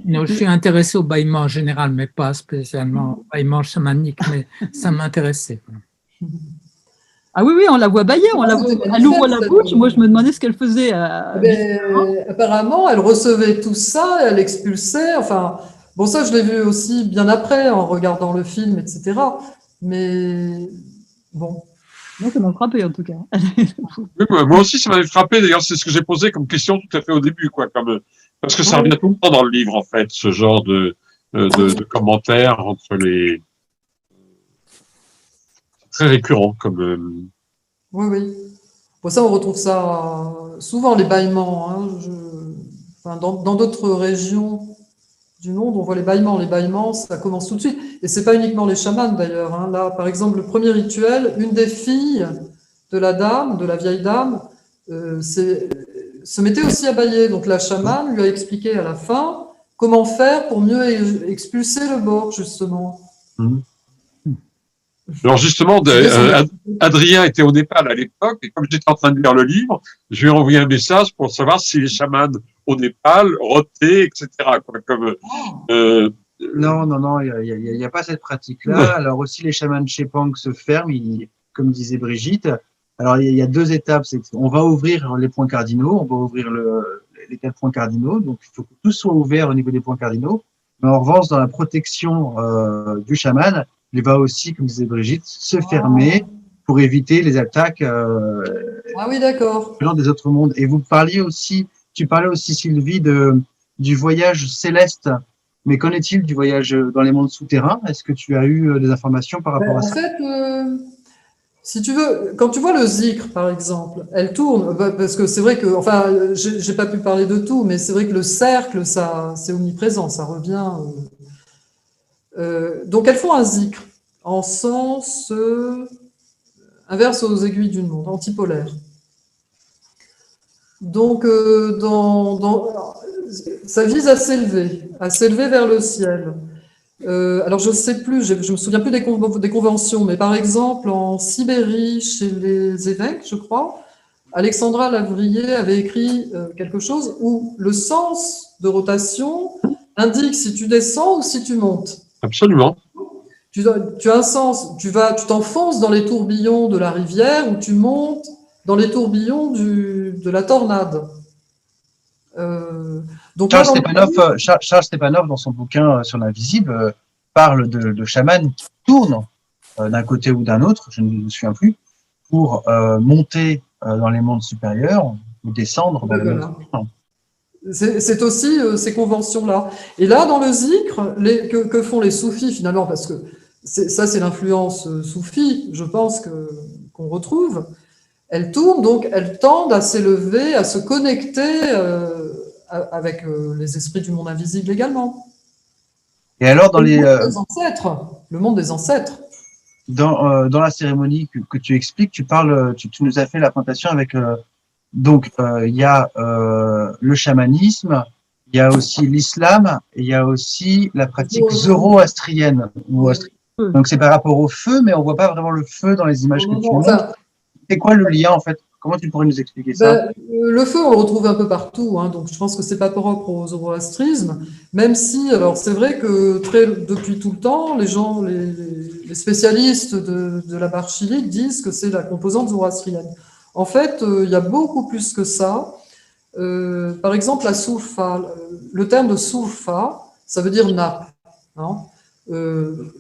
S6: Non, je suis intéressé au bâillement en général, mais pas spécialement au bâillement chamanique, mais ça m'intéressait.
S4: ah oui, oui, on la voit bâiller, on la voit,
S2: C'était
S4: elle ouvre la
S2: manifeste,
S4: bouche. Moi, je me demandais ce qu'elle faisait.
S2: apparemment, elle recevait tout ça, elle expulsait. Enfin, bon, ça, je l'ai vu aussi bien après, en regardant le film, etc. Mais bon.
S4: Moi, ça m'a frappé, en tout cas.
S1: Oui, moi aussi, ça m'avait frappé. D'ailleurs, c'est ce que j'ai posé comme question tout à fait au début, quoi. Parce que ça revient tout le temps dans le livre, en fait, ce genre de commentaires entre les. Très récurrent
S2: Oui, oui. Bon, ça, on retrouve ça souvent, les bâillements. Hein. Enfin, dans d'autres régions du monde, on voit les bâillements. Les bâillements, ça commence tout de suite. Et c'est pas uniquement les chamans, d'ailleurs. Hein. Là, par exemple, le premier rituel, une des filles de la dame, de la vieille dame, se mettait aussi à bâiller. Donc, la chamane lui a expliqué à la fin comment faire pour mieux expulser le bord, justement.
S1: Alors justement, Adrien était au Népal à l'époque, et comme j'étais en train de lire le livre, je lui ai envoyé un message pour savoir si les chamans au Népal rotaient, etc.
S3: Non, il y a pas cette pratique-là. Alors aussi, les chamans Chepang se ferment, comme disait Brigitte. Alors, il y a deux étapes. On va ouvrir les points cardinaux, on va ouvrir les 4 points cardinaux. Donc, il faut que tout soit ouvert au niveau des points cardinaux. Mais en revanche, dans la protection du chaman, il va aussi, comme disait Brigitte, se fermer pour éviter les attaques
S2: Ah oui, d'accord.
S3: des autres mondes. Et tu parlais aussi, Sylvie, du voyage céleste. Mais qu'en est-il du voyage dans les mondes souterrains? Est-ce que tu as eu des informations par rapport à ça?
S2: En fait, si tu veux, quand tu vois le zikr, par exemple, elle tourne, parce que c'est vrai que, enfin, j'ai pas pu parler de tout, mais c'est vrai que le cercle, ça, c'est omniprésent, ça revient. Donc, elles font un zikr en sens inverse aux aiguilles d'une montre, antipolaire. Donc, ça vise à s'élever vers le ciel. Alors, je ne sais plus, je me souviens plus des conventions, mais par exemple, en Sibérie, chez les évêques, je crois, Alexandra Lavrier avait écrit quelque chose où le sens de rotation indique si tu descends ou si tu montes.
S1: Absolument.
S2: Tu as un sens, tu t'enfonces dans les tourbillons de la rivière ou tu montes dans les tourbillons de la tornade. Donc
S3: Charles Stepanov, dans son bouquin sur l'invisible, parle de chamans qui tournent d'un côté ou d'un autre, je ne me souviens plus, pour monter dans les mondes supérieurs ou descendre dans les mondes supérieurs.
S2: C'est aussi ces conventions-là. Et là, dans le zikr, que font les soufis finalement, parce que ça, c'est l'influence soufie, je pense qu'on retrouve. Elles tournent, donc elles tendent à s'élever, à se connecter avec les esprits du monde invisible également.
S3: Et alors,
S2: le monde des ancêtres.
S3: Dans la cérémonie que tu expliques, tu nous as fait la présentation avec donc il y a le chamanisme, il y a aussi l'islam, et il y a aussi la pratique zoroastrienne. Donc c'est par rapport au feu, mais on voit pas vraiment le feu dans les images que tu montres. C'est quoi le lien en fait? Comment tu pourrais nous expliquer ça?
S2: Le feu, on le retrouve un peu partout, hein, donc je pense que c'est pas propre au zoroastrisme, même si, alors c'est vrai que depuis tout le temps, les spécialistes de la barre chilique disent que c'est la composante zoroastrienne. En fait, il y a beaucoup plus que ça. Par exemple, la soulfa, le terme de soulfa, ça veut dire nappe. Hein.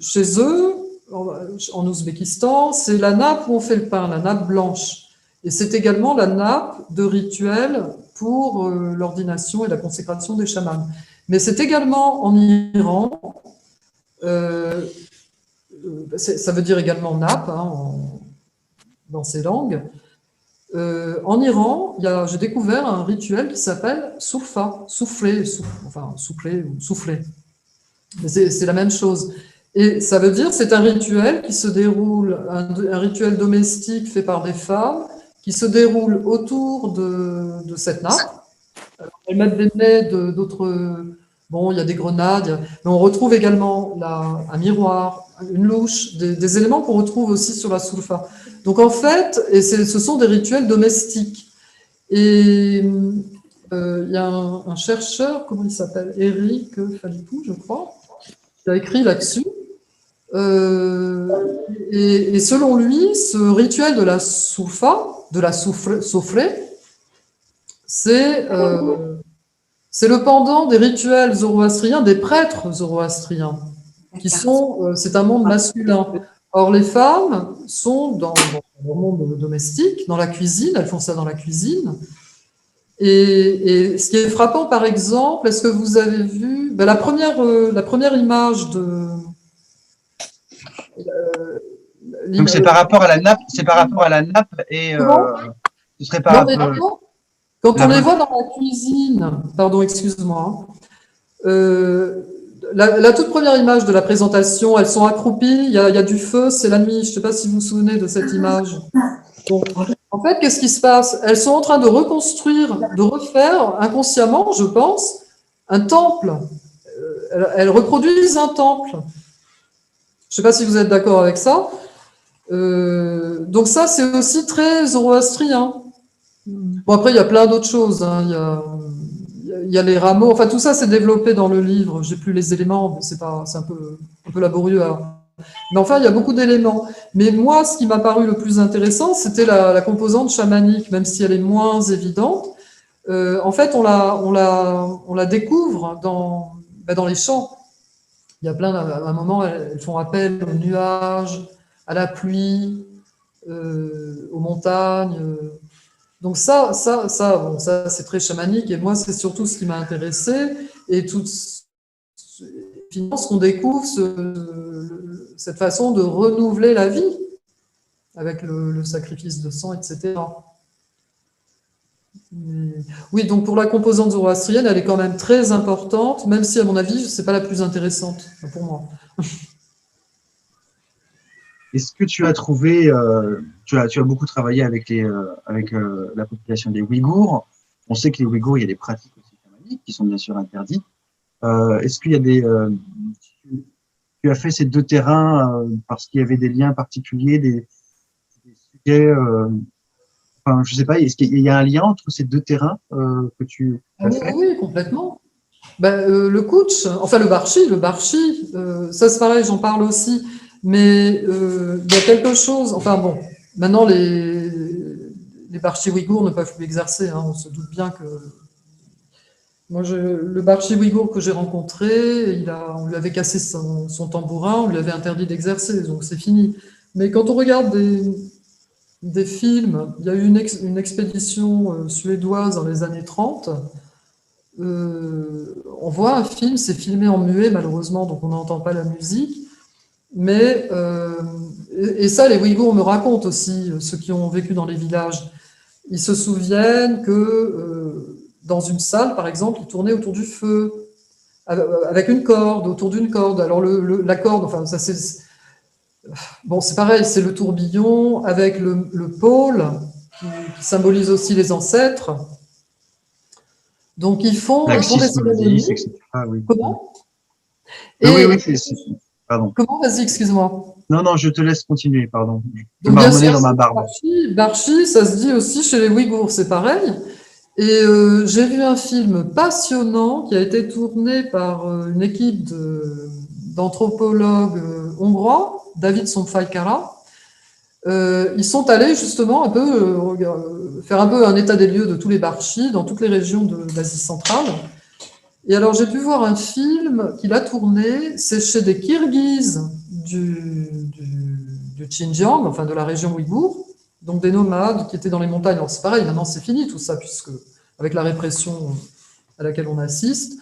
S2: Chez eux, en Ouzbékistan, c'est la nappe où on fait le pain, la nappe blanche. Et c'est également la nappe de rituel pour l'ordination et la consécration des chamans. Mais c'est également en Iran, ça veut dire également nappe hein, dans ces langues. En Iran, j'ai découvert un rituel qui s'appelle soulfa, souffler ou souffler. C'est la même chose. Et ça veut dire c'est un rituel qui se déroule, un rituel domestique fait par des femmes, qui se déroule autour de cette nappe. Elles mettent des mets Bon, il y a des grenades, mais on retrouve également un miroir, une louche, des éléments qu'on retrouve aussi sur la sulfa. Donc en fait, ce sont des rituels domestiques. Et il y a un chercheur, comment il s'appelle, Eric Phalippou, je crois, qui a écrit là-dessus. Et selon lui, ce rituel de la sulfa, de la soufré, c'est le pendant des rituels zoroastriens, des prêtres zoroastriens, c'est un monde masculin. Or, les femmes sont dans le monde domestique, dans la cuisine, elles font ça dans la cuisine. Et ce qui est frappant, par exemple, est-ce que vous avez vu la première image de...
S3: Donc c'est par rapport à la nappe, et ce serait par
S2: rapport.
S3: rapport.
S2: Quand on les voit dans la cuisine, pardon, excuse-moi, la toute première image de la présentation, elles sont accroupies, il y a du feu, c'est la nuit. Je ne sais pas si vous vous souvenez de cette image. Donc, en fait, qu'est-ce qui se passe? Elles sont en train de reconstruire, de refaire inconsciemment, je pense, un temple. Elles reproduisent un temple. Je ne sais pas si vous êtes d'accord avec ça. Donc ça, c'est aussi très zoroastrien. Bon, après, il y a plein d'autres choses. Hein. Il y a les rameaux. Enfin, tout ça, c'est développé dans le livre. J'ai plus les éléments, mais c'est un peu laborieux. Mais enfin, il y a beaucoup d'éléments. Mais moi, ce qui m'a paru le plus intéressant, c'était la composante chamanique, même si elle est moins évidente. En fait, on la découvre dans les chants. Il y a à un moment, elles font appel aux nuages, à la pluie, aux montagnes. Donc ça, c'est très chamanique. Et moi, c'est surtout ce qui m'a intéressé. Et finalement, qu'on découvre cette façon de renouveler la vie avec le sacrifice de sang, etc. Oui, donc pour la composante zoroastrienne, elle est quand même très importante, même si, à mon avis, ce n'est pas la plus intéressante pour moi.
S3: Est-ce que tu as trouvé, tu as beaucoup travaillé avec la population des Ouïghours. On sait que les Ouïghours, il y a des pratiques aussi chamaniques qui sont bien sûr interdites. Est-ce qu'il y a tu as fait ces deux terrains parce qu'il y avait des liens particuliers, des sujets, enfin, je sais pas, est-ce qu'il y a un lien entre ces deux terrains que tu as fait?
S2: Oui, complètement. Le Kutch, enfin le Barchi, ça c'est pareil, j'en parle aussi, mais il y a quelque chose, enfin bon, maintenant les Barchi ouïghours ne peuvent plus exercer, hein, on se doute bien que... Moi, le Barchi ouïghour que j'ai rencontré, on lui avait cassé son tambourin, on lui avait interdit d'exercer, donc c'est fini. Mais quand on regarde des films, il y a eu une expédition suédoise dans les années 30, on voit un film, c'est filmé en muet malheureusement, donc on n'entend pas la musique, mais et ça les Ouïghours me racontent aussi, ceux qui ont vécu dans les villages, ils se souviennent que dans une salle par exemple, ils tournaient autour du feu, avec une corde, autour d'une corde, alors la corde, enfin ça c'est... Bon, c'est pareil, c'est le tourbillon avec le pôle qui symbolise aussi les ancêtres. Donc, ils font des cérémonies.
S3: Oui.
S2: Comment?
S3: Pardon.
S2: Comment? Vas-y, excuse-moi.
S3: Non, je te laisse continuer, pardon. Je
S2: Donc,
S3: m'ai
S2: bien sûr,
S3: dans ma barbe.
S2: Barchi, ça se dit aussi chez les Ouïghours, c'est pareil. Et j'ai vu un film passionnant qui a été tourné par une équipe d'anthropologues hongrois, David Szomfaj-Kara. Ils sont allés justement un peu faire un peu un état des lieux de tous les Barchis dans toutes les régions d'Asie centrale. Et alors j'ai pu voir un film qu'il a tourné, c'est chez des Kirghizes du Xinjiang, enfin de la région ouïghour, donc des nomades qui étaient dans les montagnes. Alors c'est pareil, maintenant c'est fini tout ça, puisque avec la répression à laquelle on assiste.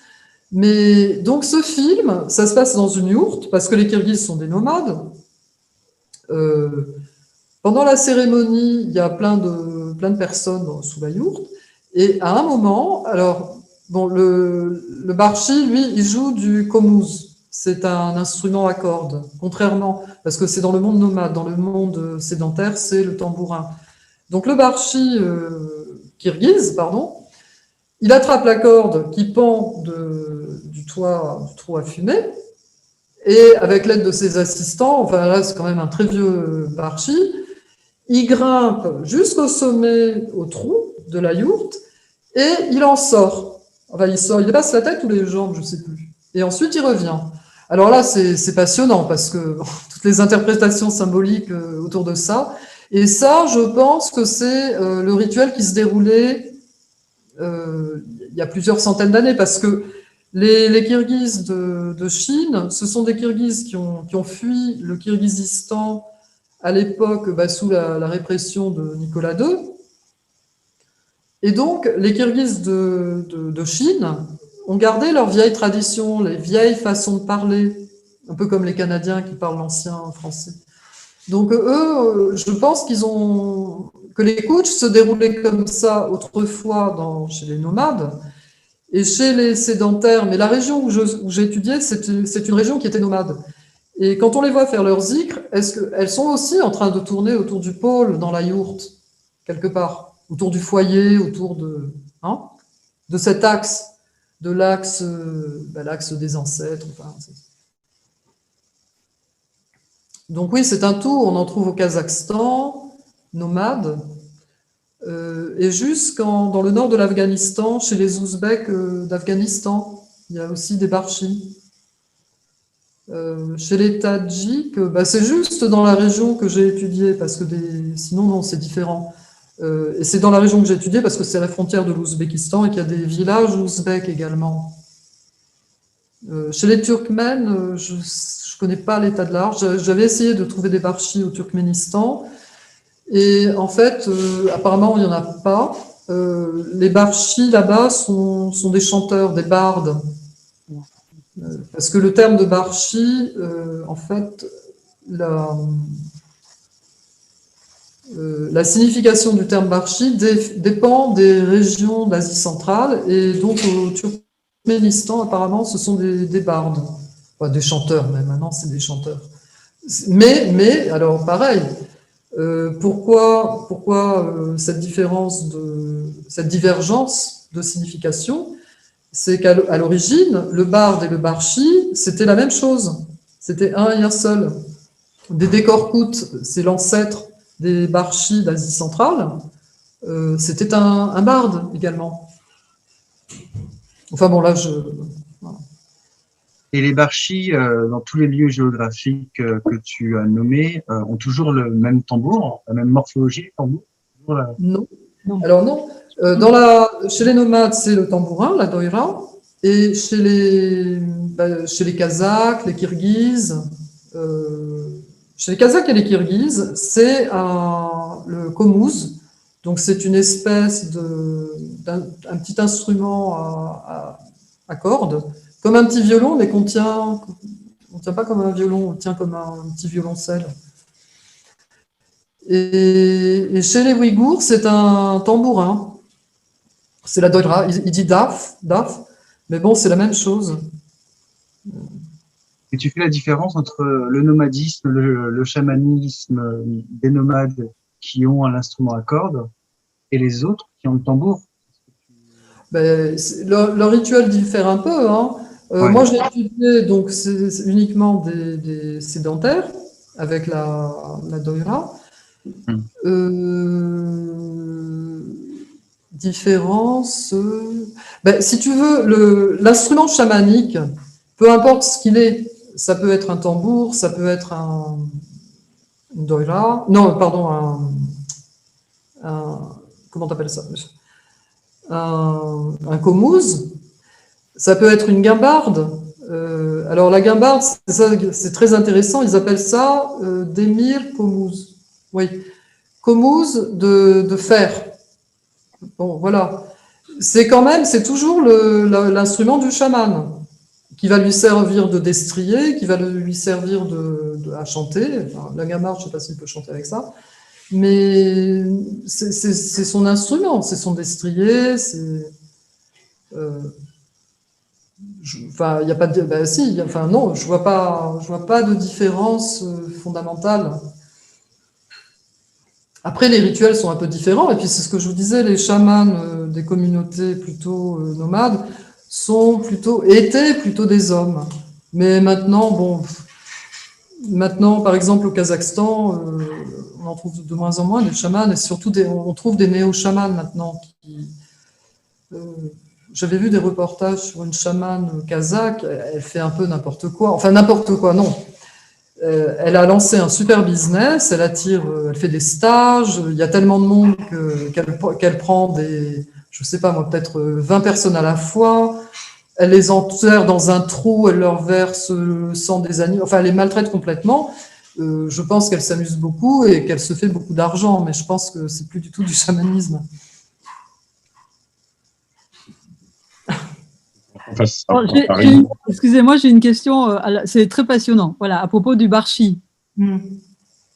S2: Mais donc ce film, ça se passe dans une yourte, parce que les Kirghizes sont des nomades. Pendant la cérémonie, il y a plein de personnes sous la yourte, et à un moment, alors, bon, le Barchi, lui, il joue du komuz. C'est un instrument à cordes, contrairement, parce que c'est dans le monde nomade, dans le monde sédentaire, c'est le tambourin. Donc le Barchi kirghize, pardon, il attrape la corde qui pend du toit, du trou à fumée, et avec l'aide de ses assistants, enfin là c'est quand même un très vieux Barchi, il grimpe jusqu'au sommet, au trou de la yourte, et il en sort. Enfin, il dépasse la tête ou les jambes, je ne sais plus. Et ensuite, il revient. Alors là, c'est passionnant parce que toutes les interprétations symboliques autour de ça. Et ça, je pense que c'est le rituel qui se déroulait il y a plusieurs centaines d'années parce que les Kirghizes de Chine, ce sont des Kirghizes qui ont fui le Kirghizistan à l'époque sous la répression de Nicolas II. Et donc, les Kirghizes de Chine ont gardé leurs vieilles traditions, les vieilles façons de parler, un peu comme les Canadiens qui parlent l'ancien français. Donc, eux, je pense que les kutchs se déroulaient comme ça autrefois chez les nomades et chez les sédentaires. Mais la région où j'ai étudié, c'est une région qui était nomade. Et quand on les voit faire leur zikr, est-ce qu'elles sont aussi en train de tourner autour du pôle, dans la yourte, quelque part, autour du foyer, autour de cet axe, de l'axe des ancêtres. Enfin, donc oui, c'est un tout, on en trouve au Kazakhstan, nomade, et dans le nord de l'Afghanistan, chez les Ouzbeks d'Afghanistan, il y a aussi des barchis. Chez les Tadjiks, c'est juste dans la région que j'ai étudiée, parce que sinon, non, c'est différent. Et c'est dans la région que j'ai étudiée, parce que c'est à la frontière de l'Ouzbékistan et qu'il y a des villages ouzbeks également. Chez les Turkmènes, je ne connais pas l'état de l'art. J'avais essayé de trouver des barchis au Turkménistan, et en fait, apparemment, il n'y en a pas. Les barchis là-bas sont des chanteurs, des bardes. Parce que le terme de barchi, en fait, la signification du terme barchi dépend des régions d'Asie centrale, et donc au Turkménistan, apparemment, ce sont des bardes, enfin, des chanteurs même, maintenant c'est des chanteurs. Mais alors pareil, pourquoi cette divergence de signification? C'est qu'à l'origine, le barde et le barchi, c'était la même chose. C'était un et un seul. Des Décorkoutes, c'est l'ancêtre des barchis d'Asie centrale. C'était un barde également. Enfin bon, là, voilà.
S3: Et les barchis, dans tous les lieux géographiques que tu as nommés, ont toujours le même tambour, la même morphologie du tambour?
S2: Non. Alors non. Chez les nomades, c'est le tambourin, la doïra, et chez les Kazakhs, les Kirghizes, chez les Kazakhs et les Kirghizes, c'est le komouz. Donc c'est une espèce un petit instrument à cordes, comme un petit violon, mais on tient pas comme un violon, on tient comme un petit violoncelle. Et chez les Ouïghours, c'est un tambourin. C'est la doïra. Il dit daf, mais bon, c'est la même chose.
S3: Et tu fais la différence entre le nomadisme, le chamanisme des nomades qui ont un instrument à cordes et les autres qui ont le tambour?
S2: Leur rituel diffère un peu.
S3: Ouais.
S2: Moi, j'ai étudié, donc c'est uniquement des sédentaires avec la doïra. Différence. Si tu veux, l'instrument chamanique, peu importe ce qu'il est, ça peut être un tambour, ça peut être une doïra, non, pardon, comment t'appelles ça? Un komouz, ça peut être une guimbarde. Alors la guimbarde, c'est très intéressant, ils appellent ça d'émir komouz. Oui, komouz de fer. Bon, voilà. C'est toujours l'instrument du chaman qui va lui servir de destrier, qui va lui servir à chanter. Enfin, la gamarde, je ne sais pas s'il peut chanter avec ça, mais c'est son instrument, c'est son destrier. Il n'y a pas de. Non, je vois pas de différence fondamentale. Après, les rituels sont un peu différents. Et puis, c'est ce que je vous disais, les chamans des communautés plutôt nomades étaient plutôt des hommes. Mais maintenant, bon, maintenant, par exemple, au Kazakhstan, on en trouve de moins en moins des chamans, et surtout on trouve des néo-chamans maintenant. Euh, J'avais vu des reportages sur une chamane kazakh, elle fait un peu n'importe quoi. Enfin, n'importe quoi, non. Elle a lancé un super business, elle attire, elle fait des stages, il y a tellement de monde qu'elle prend je sais pas moi, peut-être 20 personnes à la fois, elle les enterre dans un trou, elle leur verse le sang des animaux, enfin elle les maltraite complètement. Je pense qu'elle s'amuse beaucoup et qu'elle se fait beaucoup d'argent, mais je pense que c'est plus du tout du chamanisme.
S4: Oh, excusez-moi, j'ai une question, c'est très passionnant. Voilà, à propos du barchi.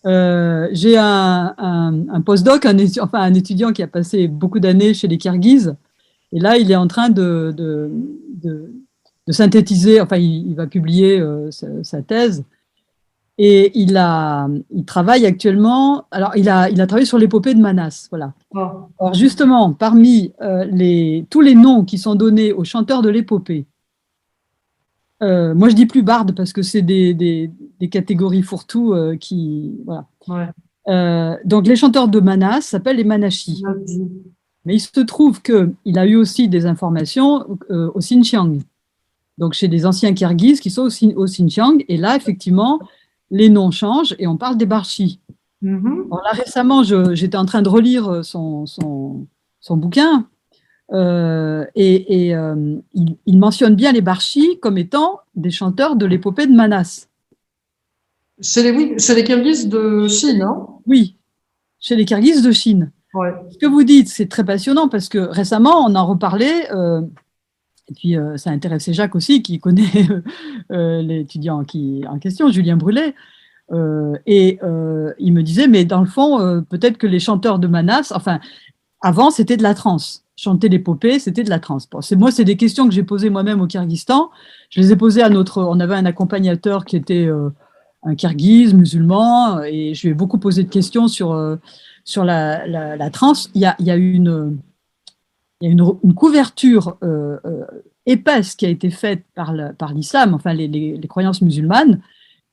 S4: J'ai un postdoc, un étudiant qui a passé beaucoup d'années chez les Kirghizes, et là, il est en train de synthétiser, enfin, il va publier sa thèse, et il travaille actuellement, alors il a travaillé sur l'épopée de Manas, voilà.
S2: Ah.
S4: Alors justement, parmi tous les noms qui sont donnés aux chanteurs de l'épopée, moi je dis plus bardes parce que c'est des catégories fourre-tout qui, voilà.
S2: Ouais.
S4: Donc les chanteurs de Manas s'appellent les Manashis. Mais il se trouve qu'il a eu aussi des informations au Xinjiang, donc chez des anciens Kirghizes qui sont au Xinjiang, et là effectivement les noms changent et on parle des Barchis. Alors là, récemment, j'étais en train de relire son bouquin et il mentionne bien les Barchis comme étant des chanteurs de l'épopée de Manas.
S2: Chez les Kirghizes de Chine, hein?
S4: Oui, chez les Kirghizes de Chine.
S2: Ouais.
S4: Ce que vous dites, c'est très passionnant parce que récemment, on en reparlait, et puis ça a intéressé Jacques aussi, qui connaît l'étudiant en question, Julien Brûlé. Il me disait, mais dans le fond, peut-être que les chanteurs de Manas, enfin, avant, c'était de la trance. Chanter l'épopée, c'était de la trance. Bon, c'est des questions que j'ai posées moi-même au Kyrgyzstan. Je les ai posées on avait un accompagnateur qui était un Kirghize, musulman, et je lui ai beaucoup posé de questions sur la trance. Il y a une couverture épaisse qui a été faite par l'islam, enfin les croyances musulmanes,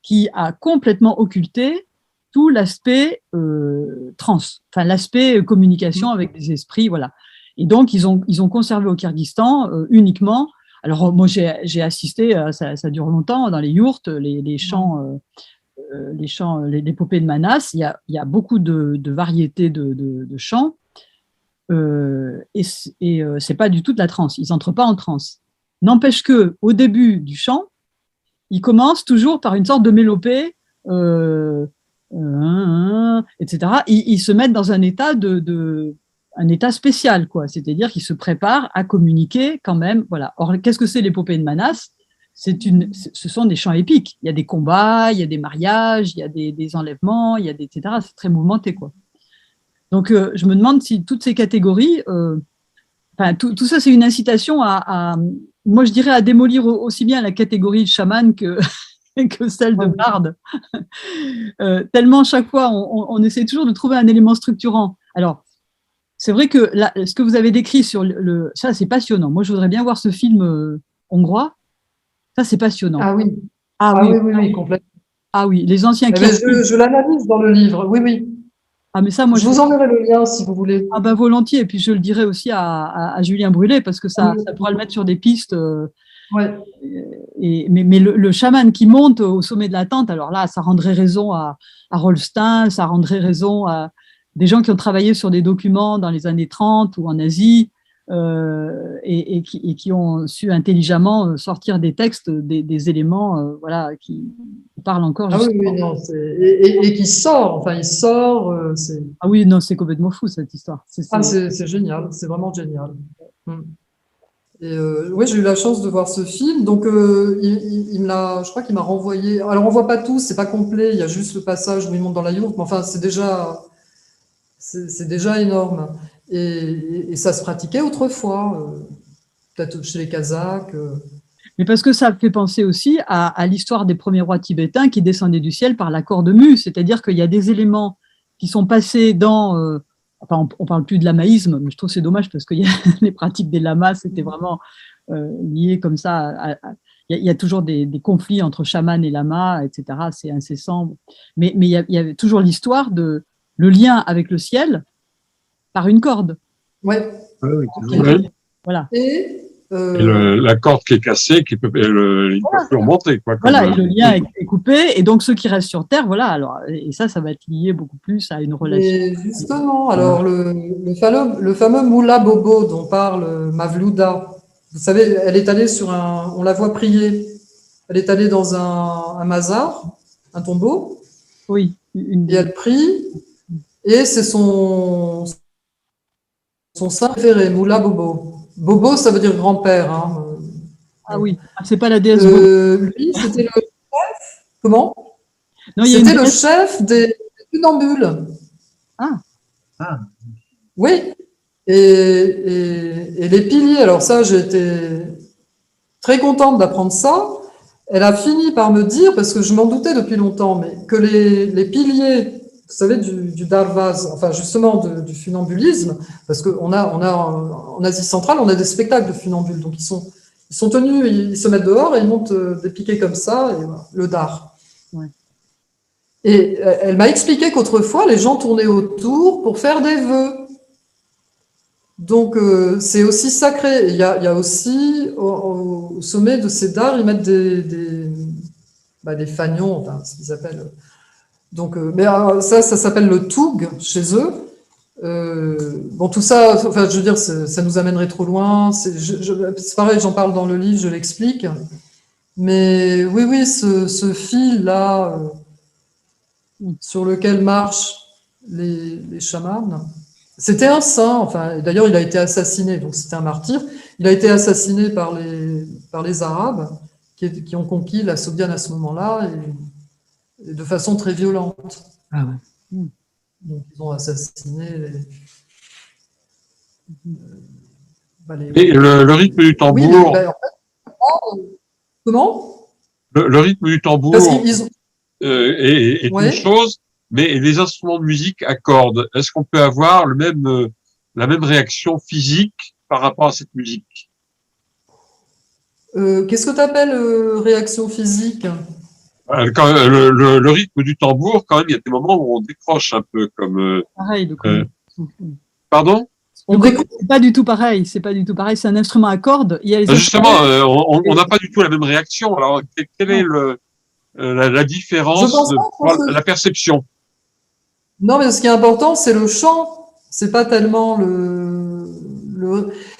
S4: qui a complètement occulté tout l'aspect trans, enfin l'aspect communication avec des esprits, voilà. Et donc ils ont conservé au Kyrgyzstan uniquement. Alors moi j'ai assisté, ça dure longtemps dans les yourtes, les chants, l'épopée de Manas. Il y a beaucoup de variétés de chants. Et c'est pas du tout de la transe. Ils n'entrent pas en transe. N'empêche que au début du chant, ils commencent toujours par une sorte de mélopée, etc. Ils se mettent dans un état un état spécial, quoi. C'est-à-dire qu'ils se préparent à communiquer quand même. Voilà. Or, qu'est-ce que c'est l'épopée de Manas? Ce sont des chants épiques. Il y a des combats, il y a des mariages, il y a des enlèvements, il y a etc. C'est très mouvementé, quoi. Donc, je me demande si toutes ces catégories, tout ça, c'est une incitation moi, je dirais, à démolir aussi bien la catégorie de chaman que celle de barde. Tellement, chaque fois, on essaie toujours de trouver un élément structurant. Alors, c'est vrai que ce que vous avez décrit sur ça, c'est passionnant. Moi, je voudrais bien voir ce film hongrois. Ça, c'est passionnant.
S2: Ah oui.
S4: Ah
S2: oui, complètement.
S4: Ah oui, les anciens
S2: je l'analyse dans le livre, oui.
S4: Ah, mais ça, moi,
S2: je vous enverrai le lien si vous voulez.
S4: Ah ben volontiers, et puis je le dirai aussi à Julien Brûlé, parce que ça pourra le mettre sur des pistes.
S2: Ouais.
S4: Mais le chaman qui monte au sommet de la tente, alors là, ça rendrait raison à Rolstein, ça rendrait raison à des gens qui ont travaillé sur des documents dans les années 30 ou en Asie, et qui ont su intelligemment sortir des textes, des éléments voilà, qui parlent encore.
S2: Ah oui, non, et qui sort, enfin il sort.
S4: Ah oui, non, c'est complètement fou cette histoire.
S2: C'est génial, c'est vraiment génial. Et oui, j'ai eu la chance de voir ce film, donc je crois qu'il m'a renvoyé. Alors on voit pas tout, c'est pas complet, il y a juste le passage où il monte dans la yourte, mais enfin c'est déjà énorme. Et ça se pratiquait autrefois, peut-être chez les Kazakhs.
S4: Mais parce que ça fait penser aussi à l'histoire des premiers rois tibétains qui descendaient du ciel par la cornemuse, c'est-à-dire qu'il y a des éléments qui sont passés dans... enfin, on parle plus de lamaïsme, mais je trouve que c'est dommage parce que les pratiques des lamas, c'était vraiment lié comme ça. Il y a toujours des conflits entre chaman et lama, etc. C'est incessant. Mais il y avait toujours l'histoire de le lien avec le ciel par une corde.
S2: Ouais.
S3: Oui,
S1: Ouais.
S4: Voilà.
S2: Et,
S1: Et la corde qui est cassée, il ne peut plus remonter. Quoi,
S4: voilà, et le lien est coupé, et donc ceux qui restent sur Terre, voilà, alors, et ça va être lié beaucoup plus à une relation.
S2: et justement, alors le fameux Moula Bobo dont parle Mavlouda, vous savez, elle est allée on la voit prier. Elle est allée dans un mazar, un tombeau,
S4: Oui,
S2: et elle prie, et c'est son saint préféré, Moula Bobo. Bobo, ça veut dire grand-père. Hein.
S4: Ah oui, c'est pas la déesse Bobo.
S2: Lui, c'était le chef. Comment?
S4: Non, il y a
S2: C'était
S4: une
S2: le
S4: déesse-
S2: chef des funambules.
S4: Ah,
S3: Ah,
S2: Oui. Et les piliers, alors ça, j'ai été très contente d'apprendre ça. Elle a fini par me dire, parce que je m'en doutais depuis longtemps, mais que les piliers, vous savez, du Darvaz, enfin justement du funambulisme, parce qu'on a en Asie centrale, on a des spectacles de funambules, donc ils sont tenus, ils se mettent dehors et ils montent des piquets comme ça, et voilà, le Dar.
S4: Ouais.
S2: Et elle m'a expliqué qu'autrefois, les gens tournaient autour pour faire des vœux. Donc, c'est aussi sacré. Il y a aussi, au sommet de ces dards, ils mettent des fanions, enfin, ce qu'ils appellent. Donc, mais ça s'appelle le toug chez eux. Bon, tout ça, enfin, je veux dire, ça nous amènerait trop loin. C'est pareil, j'en parle dans le livre, je l'explique. Mais oui, ce fil-là, sur lequel marchent les chamans, c'était un saint, enfin, d'ailleurs, il a été assassiné, donc c'était un martyr. Il a été assassiné par les Arabes qui ont conquis la Sobiane à ce moment-là et de façon très violente.
S6: Ah ouais.
S2: Donc, ils ont assassiné
S1: Et le rythme du
S2: Oui,
S1: tambour,
S2: en fait, comment?
S1: le rythme du tambour
S2: Parce qu'ils ont.
S1: est
S2: Ouais.
S1: une chose, mais les instruments de musique à cordes, est-ce qu'on peut avoir la même réaction physique par rapport à cette musique?
S2: Qu'est-ce que tu appelles réaction physique?
S1: Le rythme du tambour, quand même, il y a des moments où on décroche un peu, comme
S4: pareil, de
S1: euh,
S4: communication.
S1: pardon?
S2: On
S4: Donc,
S2: découvre.
S4: c'est pas du tout pareil. C'est pas du tout pareil. C'est un instrument à cordes. Il y a les
S1: Justement,
S4: instruments-
S1: on n'a pas du tout la même réaction. Alors, quelle est la
S2: Je
S1: différence
S2: pense pas
S1: pour
S2: que
S1: la perception?
S2: Non, mais ce qui est important, c'est le chant. C'est pas tellement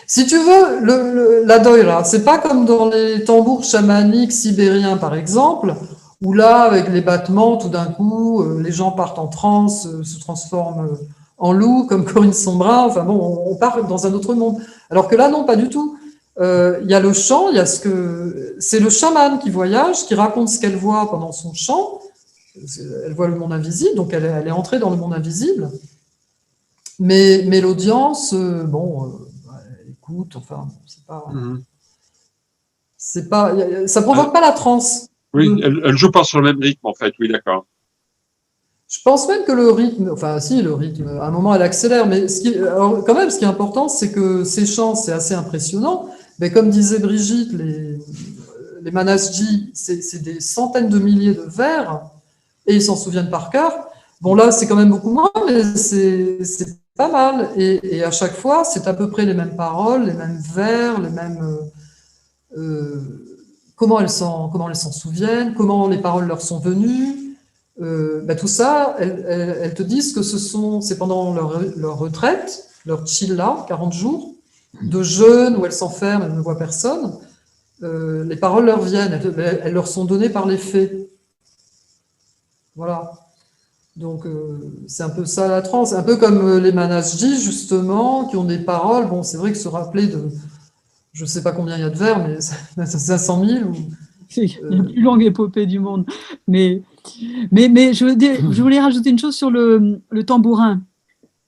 S2: Si tu veux, la doira, c'est pas comme dans les tambours chamaniques sibériens, par exemple, où là, avec les battements, tout d'un coup, les gens partent en transe, se transforment en loup, comme Corinne Sombra. Enfin bon, on part dans un autre monde. Alors que là, non, pas du tout. Il y a le chant, il y a c'est le chaman qui voyage, qui raconte ce qu'elle voit pendant son chant. Elle voit le monde invisible, donc elle est entrée dans le monde invisible. Mais l'audience, elle écoute, enfin, c'est pas, ça provoque pas la transe.
S1: Oui, elle joue pas sur le même rythme, en fait. Oui, d'accord.
S2: Je pense même que le rythme, enfin, si, le rythme, à un moment, elle accélère, mais alors, quand même, ce qui est important, c'est que ces chants, c'est assez impressionnant. Mais comme disait Brigitte, les manasji, c'est des centaines de milliers de vers, et ils s'en souviennent par cœur. Bon, là, c'est quand même beaucoup moins, mais c'est pas mal. Et à chaque fois, c'est à peu près les mêmes paroles, les mêmes vers, les mêmes. Comment elles s'en souviennent, comment les paroles leur sont venues. Tout ça, elles te disent que c'est pendant leur retraite, leur chilla, 40 jours, de jeûne où elles s'enferment, elles ne voient personne. Les paroles leur viennent, elles leur sont données par les fées. Voilà. Donc, c'est un peu ça la transe. Un peu comme les manasji, justement, qui ont des paroles. Bon, c'est vrai que se rappeler de. Je ne sais pas combien il y a de vers, mais 500 000 ou.
S4: C'est la plus longue épopée du monde. Mais je voulais rajouter une chose sur le tambourin.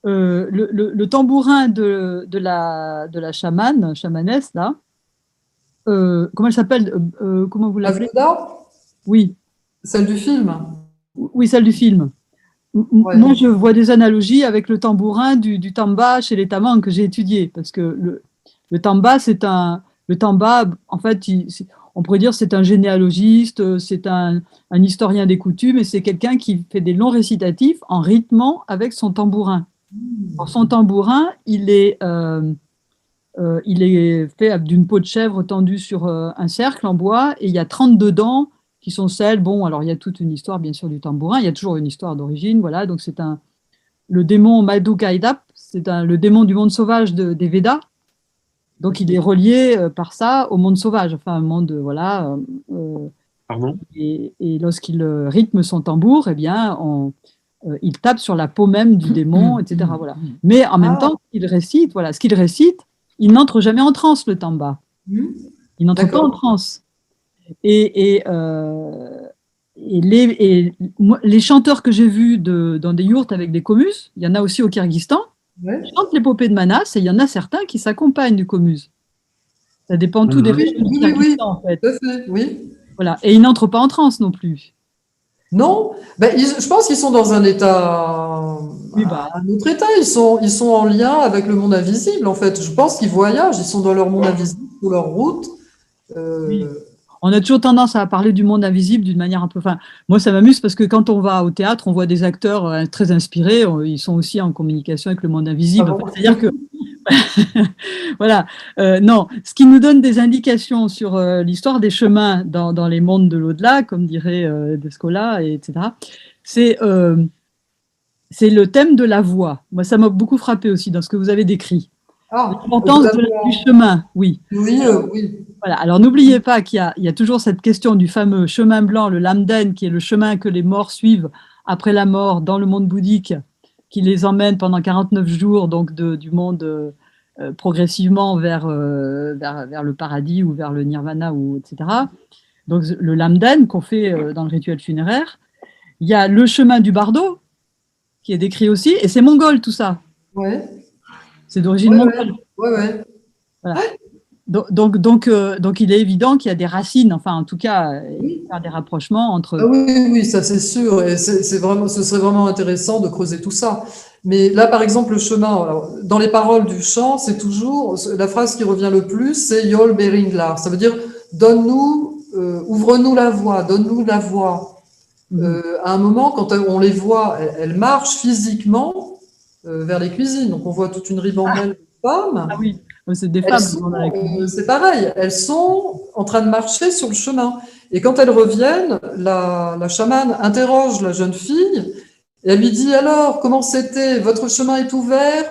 S4: Le tambourin de la chamanesse, là, comment elle s'appelle comment vous l'appelez?
S2: Avluda,
S4: Oui,
S2: celle du film.
S4: oui, celle du film.
S2: Ouais.
S4: Moi, je vois des analogies avec le tambourin du tamba chez les tamans que j'ai étudié, parce que le tamba, le tamba, en fait, on pourrait dire c'est un généalogiste, c'est un historien des coutumes, et c'est quelqu'un qui fait des longs récitatifs en rythmant avec son tambourin. Alors, son tambourin, il est fait d'une peau de chèvre tendue sur un cercle en bois, et il y a 32 dents qui sont celles. Bon, alors il y a toute une histoire, bien sûr, du tambourin. Il y a toujours une histoire d'origine. Voilà, donc le démon Madhukaidap, le démon du monde sauvage des Védas. Donc il est relié par ça au monde sauvage, enfin un monde, voilà.
S1: Pardon?
S4: Et lorsqu'il rythme son tambour, eh bien, il tape sur la peau même du démon, etc. Voilà. Mais en même temps, il récite, voilà, ce qu'il récite, il n'entre jamais en transe, le tamba. Il n'entre pas en transe. Et les chanteurs que j'ai vus dans des yourtes avec des komus, il y en a aussi au Kyrgyzstan, chantent l'épopée de Manas, et il y en a certains qui s'accompagnent du komus. Ça dépend tout des régions du Kyrgyzstan, en fait.
S2: Tout à fait, oui.
S4: Voilà. Et ils n'entrent pas en transe non plus.
S2: Non, je pense qu'ils sont dans un état,
S4: Oui,
S2: un autre état. Ils sont en lien avec le monde invisible, en fait. Je pense qu'ils voyagent, ils sont dans leur monde invisible, sur leur route.
S4: Oui. On a toujours tendance à parler du monde invisible d'une manière un peu. Enfin, moi, ça m'amuse parce que quand on va au théâtre, on voit des acteurs très inspirés. Ils sont aussi en communication avec le monde invisible.
S2: Ah bon.
S4: C'est-à-dire que, voilà. Non, ce qui nous donne des indications sur l'histoire des chemins dans les mondes de l'au-delà, comme dirait Descola, etc. C'est le thème de la voix. Moi, ça m'a beaucoup frappé aussi dans ce que vous avez décrit. L'importance du chemin, oui.
S2: Oui, oui.
S4: Voilà. Alors, n'oubliez pas qu'il y a toujours cette question du fameux chemin blanc, le lamden, qui est le chemin que les morts suivent après la mort dans le monde bouddhique, qui les emmène pendant 49 jours, donc du monde progressivement vers le paradis ou vers le nirvana, etc. Donc, le lamden qu'on fait dans le rituel funéraire. Il y a le chemin du bardo, qui est décrit aussi, et c'est mongol tout ça.
S2: Ouais.
S4: C'est d'origine mongole.
S2: Ouais.
S4: Voilà. Donc, il est évident qu'il y a des racines, enfin, en tout cas, faire des rapprochements entre.
S2: Ah oui, ça c'est sûr. Et ce serait vraiment intéressant de creuser tout ça. Mais là, par exemple, le chemin, alors, dans les paroles du chant, c'est toujours la phrase qui revient le plus, c'est Yol Beringlar. Ça veut dire donne-nous, ouvre-nous la voie, donne-nous la voie. À un moment, quand on les voit, elles marchent physiquement vers les cuisines. Donc, on voit toute une ribambelle de femmes.
S4: Ah oui, c'est des femmes.
S2: C'est pareil, elles sont en train de marcher sur le chemin. Et quand elles reviennent, la chamane interroge la jeune fille et elle lui dit alors, comment c'était? Votre chemin est ouvert?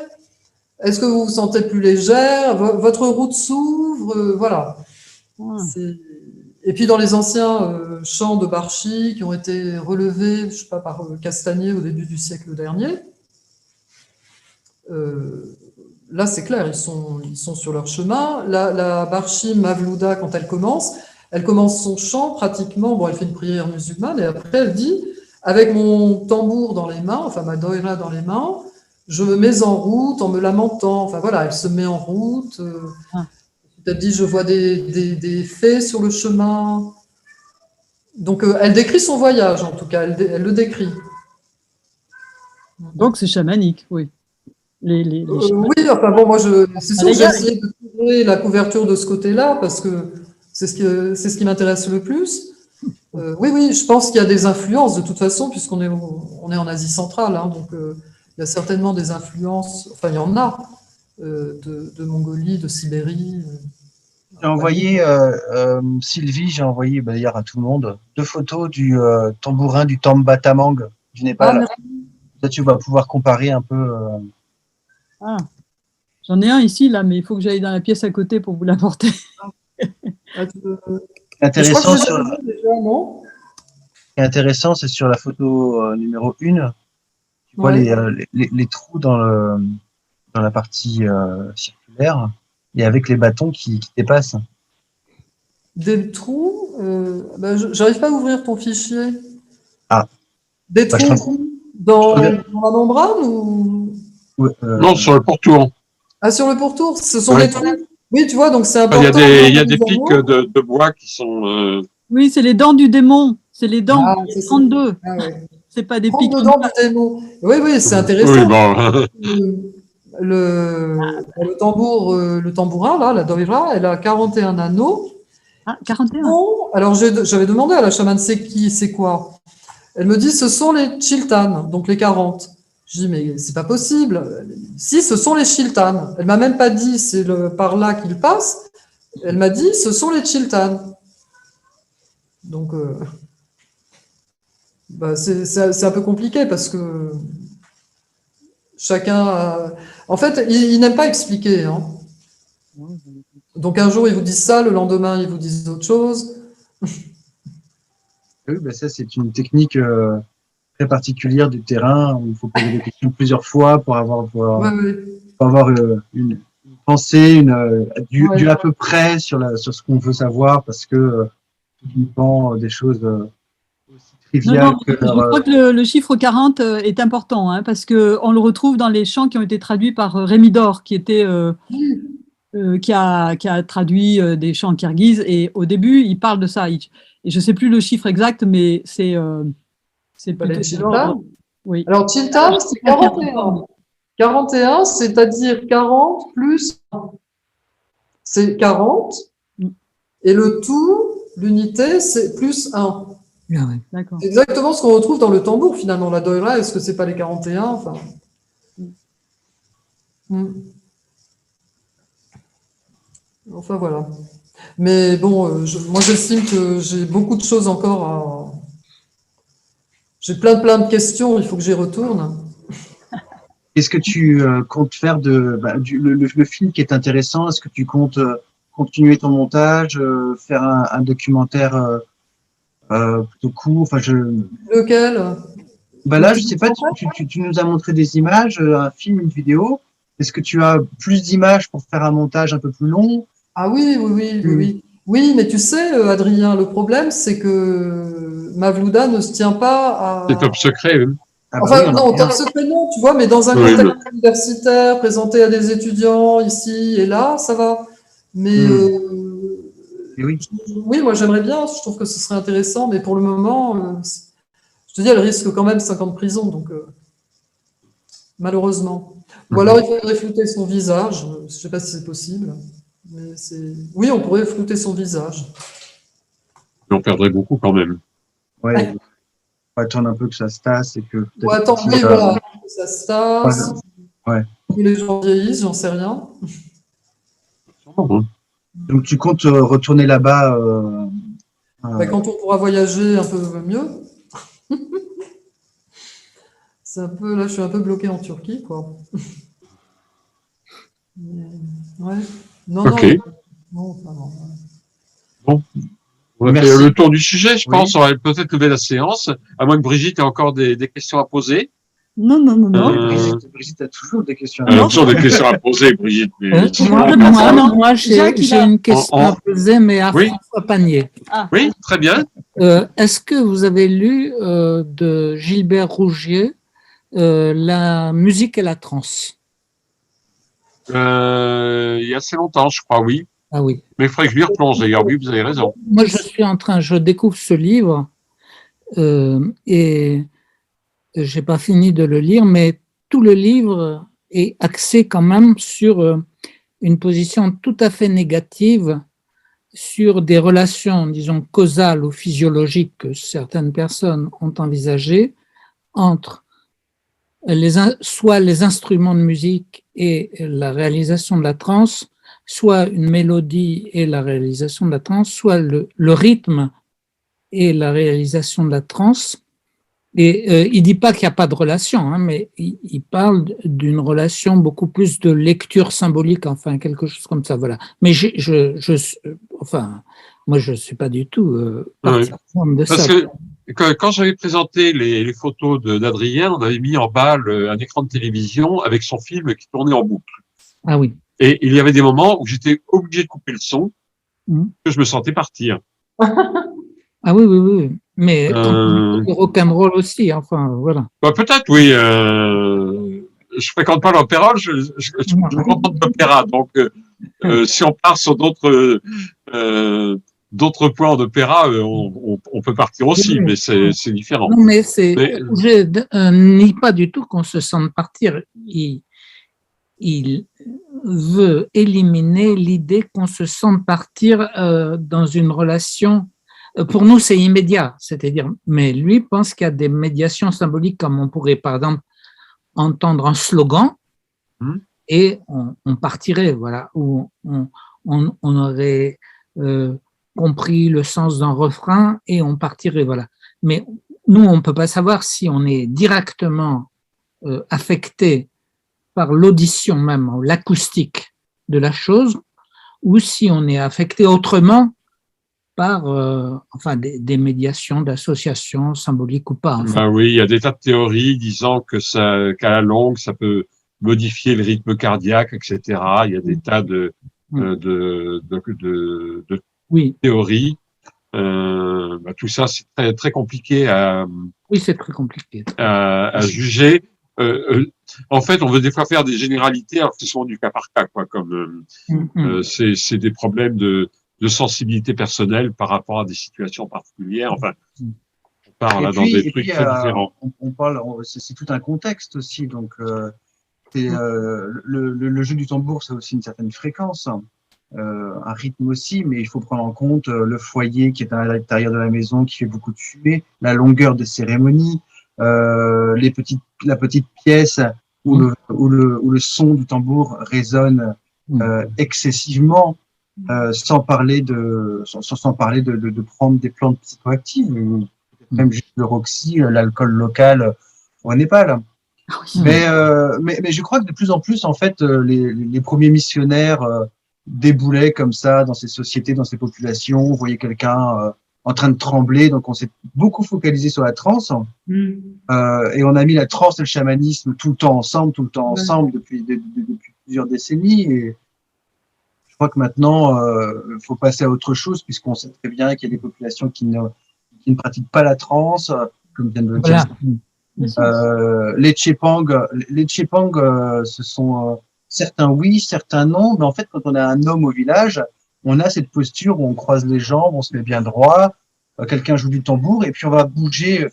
S2: Est-ce que vous vous sentez plus légère? Votre route s'ouvre? Voilà. Et puis dans les anciens chants de Barchi qui ont été relevés, je sais pas, par Castagnier au début du siècle dernier, là c'est clair, ils sont sur leur chemin. La Barchi Mavlouda, quand elle commence son chant pratiquement, bon, elle fait une prière musulmane et après elle dit, avec mon tambour dans les mains, enfin ma doira dans les mains, je me mets en route en me lamentant. Enfin voilà, elle se met en route. Elle dit, je vois des fées sur le chemin. Donc, elle décrit son voyage, en tout cas, elle le décrit.
S4: Donc, c'est chamanique, oui.
S2: Oui, enfin bon, moi, c'est sûr que j'ai essayé de trouver la couverture de ce côté-là, parce que c'est ce qui m'intéresse le plus. Oui, je pense qu'il y a des influences, de toute façon, puisqu'on est en Asie centrale, hein, donc il y a certainement des influences, enfin, il y en a, de Mongolie, de Sibérie.
S3: J'ai envoyé, Sylvie, j'ai envoyé d'ailleurs à tout le monde 2 photos du tambourin du Tamba Tamang du Népal. Là, tu vas pouvoir comparer un peu.
S4: J'en ai un ici, là, mais il faut que j'aille dans la pièce à côté pour vous l'apporter.
S3: Intéressant, intéressant, c'est sur la photo numéro 1. Tu vois les trous dans la partie circulaire et avec les bâtons qui dépassent.
S2: Des trous, j'arrive pas à ouvrir ton fichier. Des trous dans la membrane ou
S1: Non, sur le pourtour.
S2: Ah, sur le pourtour, ce sont des trous. Oui, tu vois, donc c'est important.
S1: Il y a des pics de bois qui sont.
S4: Oui, c'est les dents du démon. C'est les dents. 32. C'est pas des
S2: Rentre
S4: pics.
S2: dedans du démon. Oui, oui, c'est
S1: Oui,
S2: intéressant.
S1: bon.
S2: Le tambour, le tambourin, là, la doira, elle a 41 anneaux.
S4: Ah, 41.
S2: Bon, alors j'avais demandé à la chamane, c'est qui, c'est quoi? Elle me dit, ce sont les chiltanes, donc les 40. Je dis, mais c'est pas possible. Si, ce sont les chiltanes. Elle m'a même pas dit, c'est par là qu'ils passent. Elle m'a dit, ce sont les chiltanes. Donc, bah, c'est un peu compliqué parce que chacun. En fait, ils n'aiment pas expliquer. Hein. Donc, un jour, ils vous disent ça, le lendemain, ils vous disent autre chose.
S3: Oui, bah ça, c'est une technique très particulière du terrain où il faut poser des questions plusieurs fois pour avoir,
S2: Ouais, ouais.
S3: pour avoir une pensée,
S2: Ouais.
S3: du à peu près sur ce qu'on veut savoir parce que tout dépend des choses aussi
S4: Non,
S3: triviales
S4: non,
S3: que
S4: je crois que le chiffre 40 est important, hein, parce qu'on le retrouve dans les chants qui ont été traduits par Rémi Dor, qui a traduit des chants kirghizes. Et au début, il parle de ça. Et je ne sais plus le chiffre exact, mais c'est
S2: Bah, les
S4: plutôt de
S2: chiltanes.
S4: l'ordre. Oui.
S2: Alors, chiltan, c'est 41. 41, c'est-à-dire 40 plus 1. C'est 40. Et le tout, l'unité, c'est plus 1.
S6: Ah ouais.
S4: D'accord.
S2: C'est exactement ce qu'on retrouve dans le tambour, finalement. La doira, est-ce que c'est pas les 41? Enfin. Enfin, voilà. Mais bon, moi, j'estime que j'ai beaucoup de choses encore à. J'ai plein de questions, il faut que j'y retourne.
S3: Qu'est-ce que tu comptes faire le film qui est intéressant? Est-ce que tu comptes continuer ton montage, faire un documentaire plutôt court? Enfin,
S2: Lequel?
S3: là, je sais pas, tu nous as montré des images, un film, une vidéo. Est-ce que tu as plus d'images pour faire un montage un peu plus long?
S2: Ah oui, oui, oui, oui, oui. Oui, mais tu sais, Adrien, le problème, c'est que Mavlouda ne se tient pas
S1: C'est
S2: à.
S1: top secret. Oui.
S3: Ah bah
S2: Enfin,
S3: oui, on
S2: non,
S3: en
S2: top secret, non, tu vois, mais dans un
S1: Oui,
S2: contexte universitaire, présenté à des étudiants ici et là, ça va. Mais
S3: Et oui.
S2: oui, moi j'aimerais bien, je trouve que ce serait intéressant, mais pour le moment, je te dis, elle risque quand même 5 ans de prison, donc malheureusement. Ou alors il faudrait flouter son visage, je ne sais pas si c'est possible. Mais oui, on pourrait flouter son visage.
S1: On perdrait beaucoup quand même.
S3: Ouais. On va attendre un peu que ça se tasse et que
S2: Ou attendre, oui, voilà, que ça se tasse,
S3: Ouais.
S2: que les gens vieillissent, j'en sais rien.
S3: Donc tu comptes retourner là-bas
S2: Bah, quand on pourra voyager un peu mieux. C'est un peu, là, je suis un peu bloqué en Turquie, quoi. Ouais. Non,
S1: Ok.
S2: non, non.
S1: Bon. On a
S3: Merci.
S1: fait le tour du sujet, je pense.
S3: Oui.
S1: On va peut-être lever la séance, à moins que Brigitte ait encore des questions à poser.
S4: Non, non, non, non.
S3: Brigitte a toujours des questions.
S1: Elle a toujours des questions à poser, Brigitte. Mais
S6: Moi,
S4: Jacques,
S6: j'ai une question à poser, mais à
S1: Oui.
S6: François Panier.
S1: Oui, très bien.
S6: Est-ce que vous avez lu de Gilbert Rougier La musique et la transe?
S1: Il y a assez longtemps, je crois, oui.
S6: Ah oui.
S1: Mais il faudrait que je lui replonge, d'ailleurs. Oui, vous avez raison.
S6: Moi, je découvre ce livre et j'ai pas fini de le lire, mais tout le livre est axé quand même sur une position tout à fait négative sur des relations, disons, causales ou physiologiques que certaines personnes ont envisagées entre soit les instruments de musique et la réalisation de la transe, soit une mélodie et la réalisation de la transe, soit le rythme et la réalisation de la transe. Et il dit pas qu'il n'y a pas de relation, hein, mais il parle d'une relation beaucoup plus de lecture symbolique, enfin quelque chose comme ça, voilà. Mais moi je suis pas du tout partisan de
S1: Parce
S6: ça.
S1: que quand j'avais présenté les photos d'Adrien, on avait mis en bas un écran de télévision avec son film qui tournait en boucle.
S6: Ah oui.
S1: Et il y avait des moments où j'étais obligé de couper le son, que je me sentais partir.
S6: Ah oui, oui, oui. Mais le rock'n'roll aussi, enfin, voilà.
S1: Bah, peut-être, oui. Je fréquente pas l'opéra, je comprends de l'opéra. Donc, si on part sur d'autres d'autres points en opéra, on peut partir aussi, mais c'est différent.
S6: Non, mais
S1: Mais-
S6: je nie pas du tout qu'on se sente partir. Il veut éliminer l'idée qu'on se sente partir dans une relation. Pour nous, c'est immédiat, c'est-à-dire, mais lui pense qu'il y a des médiations symboliques, comme on pourrait, par exemple, entendre un slogan et on partirait, voilà, ou on aurait compris le sens d'un refrain et on partirait, voilà. Mais nous, on ne peut pas savoir si on est directement affecté par l'audition même, l'acoustique de la chose, ou si on est affecté autrement par enfin, des médiations d'associations symboliques ou pas. Enfin.
S1: Bah oui, il y a des tas de théories disant qu'à la longue, ça peut modifier le rythme cardiaque, etc. Il y a des tas de
S6: Oui,
S1: théories. Tout ça, c'est très, très compliqué
S6: oui, c'est très compliqué.
S1: à juger. En fait, on veut des fois faire des généralités, alors que c'est souvent du cas par cas, quoi. Comme c'est des problèmes de sensibilité personnelle par rapport à des situations particulières. Enfin, on part là dans des trucs très différents.
S3: On parle, c'est tout un contexte aussi. Donc, le jeu du tambour, ça a aussi une certaine fréquence, un rythme aussi, mais il faut prendre en compte le foyer qui est à l'intérieur de la maison, qui fait beaucoup de fumée, la longueur des cérémonies, la petite pièce où le son du tambour résonne excessivement, sans parler de prendre des plantes psychoactives, même juste le Roxy, l'alcool local au Népal. Mais je crois que de plus en plus, en fait, les premiers missionnaires déboulaient comme ça dans ces sociétés, dans ces populations. On voyait quelqu'un en train de trembler, donc on s'est beaucoup focalisé sur la transe, et on a mis la transe et le chamanisme tout le temps ensemble, depuis plusieurs décennies. Et je crois que maintenant, faut passer à autre chose, puisqu'on sait très bien qu'il y a des populations qui ne pratiquent pas la transe, comme vient de le dire. Les Tchépang, ce sont certains oui, certains non, mais en fait, quand on a un homme au village, on a cette posture où on croise les jambes, on se met bien droit, quelqu'un joue du tambour, et puis on va bouger.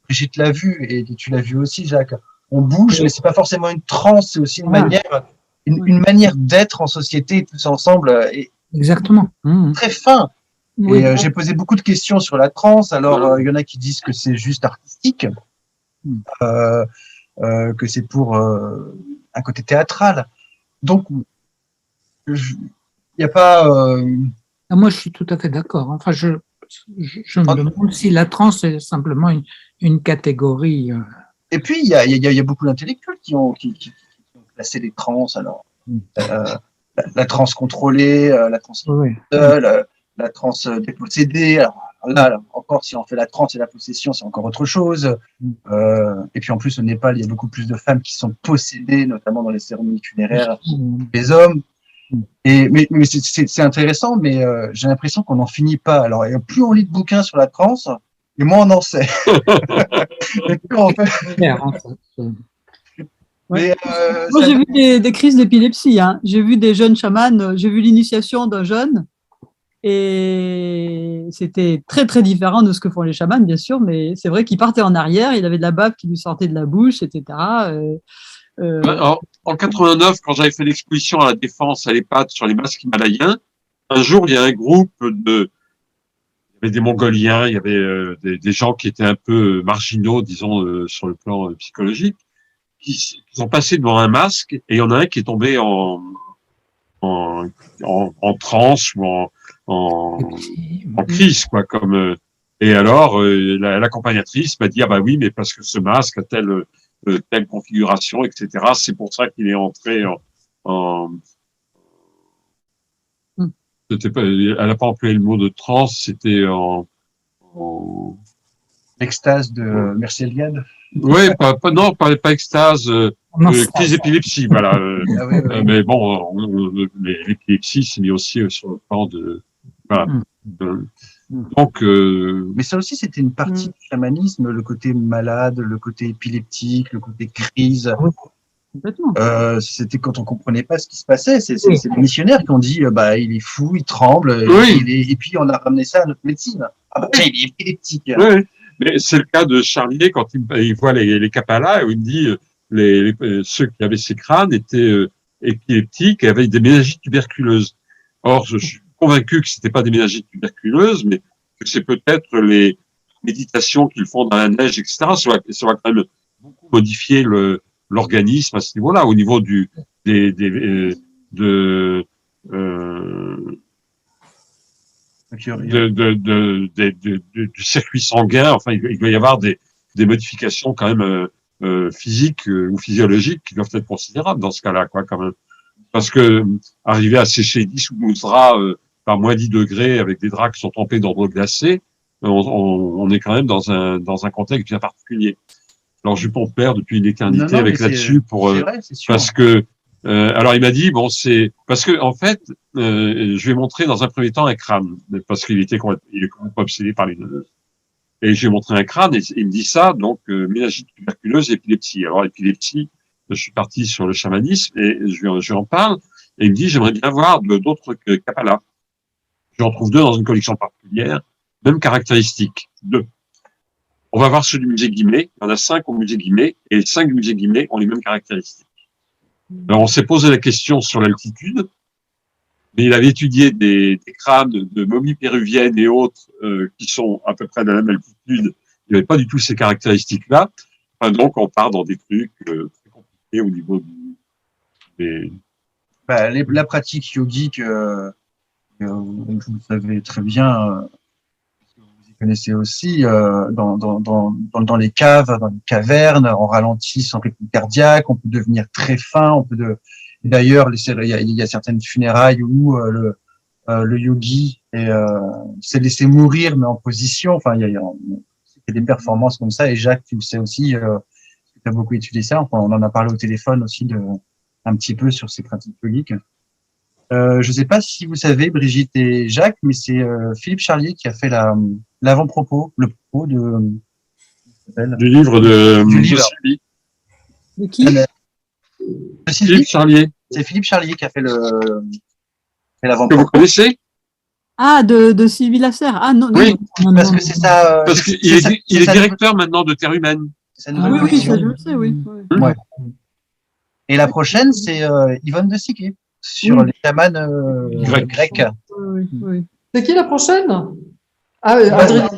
S3: Brigitte l'a vu, et tu l'as vu aussi, Jacques. On bouge, mais c'est pas forcément une transe, c'est aussi une manière d'être en société tous ensemble, et
S6: exactement.
S3: très fin.
S6: Oui.
S3: Et j'ai posé beaucoup de questions sur la transe. Alors, il y en a qui disent que c'est juste artistique, que c'est pour un côté théâtral. Donc, il n'y a pas.
S6: Moi, je suis tout à fait d'accord. Enfin, je me demande si la transe est simplement une catégorie.
S3: Et puis, il y a beaucoup d'intellectuels qui ont classé les trans. Alors, la transe contrôlée, la transe la transe dépossédée. Alors, là, encore, si on fait la transe et la possession, c'est encore autre chose. Et puis, en plus, au Népal, il y a beaucoup plus de femmes qui sont possédées, notamment dans les cérémonies funéraires, les hommes. Mais c'est intéressant, mais j'ai l'impression qu'on n'en finit pas. Alors, plus on lit de bouquins sur la transe, et moins on en sait.
S4: Moi, j'ai vu des crises d'épilepsie. Hein. J'ai vu des jeunes chamans, j'ai vu l'initiation d'un jeune, et c'était très, très différent de ce que font les chamans, bien sûr, mais c'est vrai qu'il partait en arrière, il avait de la bave qui lui sortait de la bouche, etc.
S1: En 89, quand j'avais fait l'exposition à la Défense à l'EHPAD sur les masques himalayens, un jour, il y a un groupe il y avait des Mongoliens, il y avait des gens qui étaient un peu marginaux, disons, sur le plan psychologique, qui sont passés devant un masque, et il y en a un qui est tombé en transe ou en crise, quoi, comme, et alors, l'accompagnatrice m'a dit, ah bah oui, mais parce que ce masque a telle configuration, etc. C'est pour ça qu'il est entré elle n'a pas employé le mot de transe, c'était en
S3: l'extase de Merci Eliade.
S1: Oui, pas extase, crise d'épilepsie, voilà. Mais bon, l'épilepsie s'est mis aussi sur le plan de, voilà. Donc,
S3: mais ça aussi, c'était une partie du chamanisme, le côté malade, le côté épileptique, le côté crise.
S4: Complètement.
S3: C'était quand on comprenait pas ce qui se passait. C'est les missionnaires qui ont dit, bah, il est fou, il tremble,
S1: Oui.
S3: et puis on a ramené ça à notre médecine. Ah bah, il est épileptique.
S1: Oui, mais c'est le cas de Charlier quand il voit les Kapalas, où il me dit ceux qui avaient ces crânes étaient épileptiques et avaient des méningites tuberculeuses. Or, je suis convaincu que c'était pas des méningites tuberculeuses, mais que c'est peut-être les méditations qu'ils font dans la neige, etc. Ça va quand même beaucoup modifier l'organisme à ce niveau-là, au niveau du de du circuit sanguin. Enfin, il doit y avoir des modifications quand même physiques ou physiologiques qui doivent être considérables dans ce cas-là, quoi, quand même. Parce que arriver à sécher 10 ou 12 draps par moins 10 degrés avec des draps qui sont trempés dans l'eau glacée, on est quand même dans un contexte bien particulier. Alors, je pompe père depuis une éternité
S3: Non,
S1: avec là-dessus pour
S3: vrai, c'est sûr.
S1: parce que alors il m'a dit bon c'est parce que en fait je lui ai montré dans un premier temps un crâne parce qu'il est complètement obsédé par les nœuds et j'ai montré un crâne et il me dit ça donc méningite tuberculeuse épilepsie. Alors épilepsie, je suis parti sur le chamanisme et je lui en parle et il me dit j'aimerais bien voir d'autres Kapalas. J'en trouve 2 dans une collection particulière, même caractéristiques, 2. On va voir ceux du musée Guimet, il y en a 5 au musée Guimet et 5 du musée Guimet ont les mêmes caractéristiques. Alors, on s'est posé la question sur l'altitude, mais il avait étudié des crânes de momies péruviennes et autres qui sont à peu près de la même altitude. Il n'y avait pas du tout ces caractéristiques-là. Enfin, donc, on part dans des trucs très compliqués au niveau des...
S3: Bah, la pratique yogique, vous le savez très bien, vous y connaissez aussi, dans les caves, dans les cavernes, on ralentit son rythme cardiaque, on peut devenir très fin, d'ailleurs, il y a certaines funérailles où le yogi s'est laissé mourir, mais en position. Enfin, il y a des performances comme ça. Et Jacques, tu le sais aussi, tu as beaucoup étudié ça. Enfin, on en a parlé au téléphone aussi un petit peu sur ces pratiques yogiques. Je ne sais pas si vous savez, Brigitte et Jacques, mais c'est Philippe Charlier qui a fait l'avant-propos, le propos
S1: du livre de
S3: Sylvie.
S4: De qui?
S1: Philippe Charlier.
S3: C'est Philippe Charlier qui a fait
S1: Que
S3: l'avant-propos.
S1: vous connaissez?
S4: Ah, de Sylvie Lasserre. Ah non,
S1: Oui,
S4: non,
S3: parce que c'est ça.
S1: parce qu'il est directeur maintenant de Terre Humaine.
S3: C'est sa
S4: Ah,
S3: nouvelle
S4: oui,
S3: collection.
S4: ça je le sais, oui.
S3: Ouais. Et la prochaine, c'est Yvonne de Siquet sur les chamans grecs.
S4: Oui.
S2: C'est qui la prochaine? Ah, Adrien.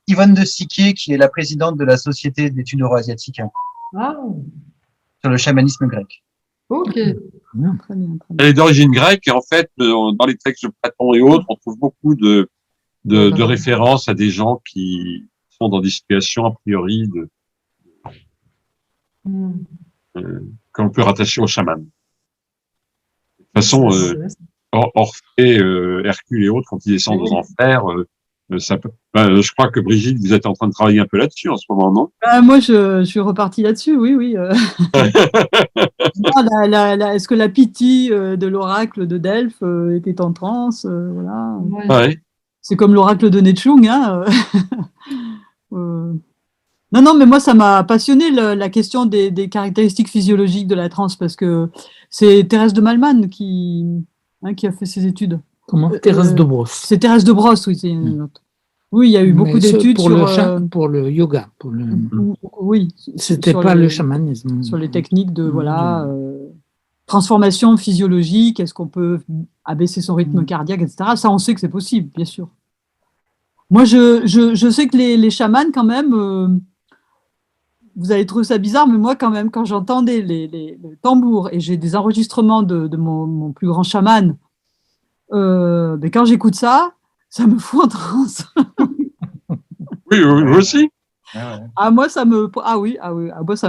S3: Yvonne de Siquet, qui est la présidente de la Société d'études euro-asiatiques
S2: Ah,
S3: sur le chamanisme grec.
S2: ok.
S4: Très bien, très bien.
S1: Elle est d'origine grecque et en fait, dans les textes de Platon et autres, on trouve beaucoup de références à des gens qui sont dans des situations a priori qu'on peut rattacher au chaman. De toute façon, Orphée, Hercule et autres, quand ils descendent aux enfers, ça peut. Je crois que Brigitte, vous êtes en train de travailler un peu là-dessus en ce moment, non?
S4: Moi, je suis repartie là-dessus, oui. Est-ce que la Pythie de l'oracle de Delphes était en transe, voilà.
S1: Ouais.
S4: C'est comme l'oracle de Netchung, hein. Non, mais moi, ça m'a passionné la question des caractéristiques physiologiques de la transe, parce que c'est Thérèse de Malman qui a fait ses études.
S6: Comment? Thérèse de Brosse.
S4: C'est Thérèse de Brosse, oui, c'est une autre. Oui, il y a eu beaucoup d'études
S6: pour le yoga.
S4: Oui.
S6: C'était pas le chamanisme.
S4: Sur les techniques de transformation physiologique, est-ce qu'on peut abaisser son rythme cardiaque, etc. Ça, on sait que c'est possible, bien sûr. Moi, je sais que les chamans, quand même, vous allez trouver ça bizarre, mais moi, quand même, quand j'entendais les tambours, et j'ai des enregistrements de mon plus grand chaman, mais quand j'écoute ça me fout en transe.
S1: Oui, vous aussi.
S4: Moi, ça me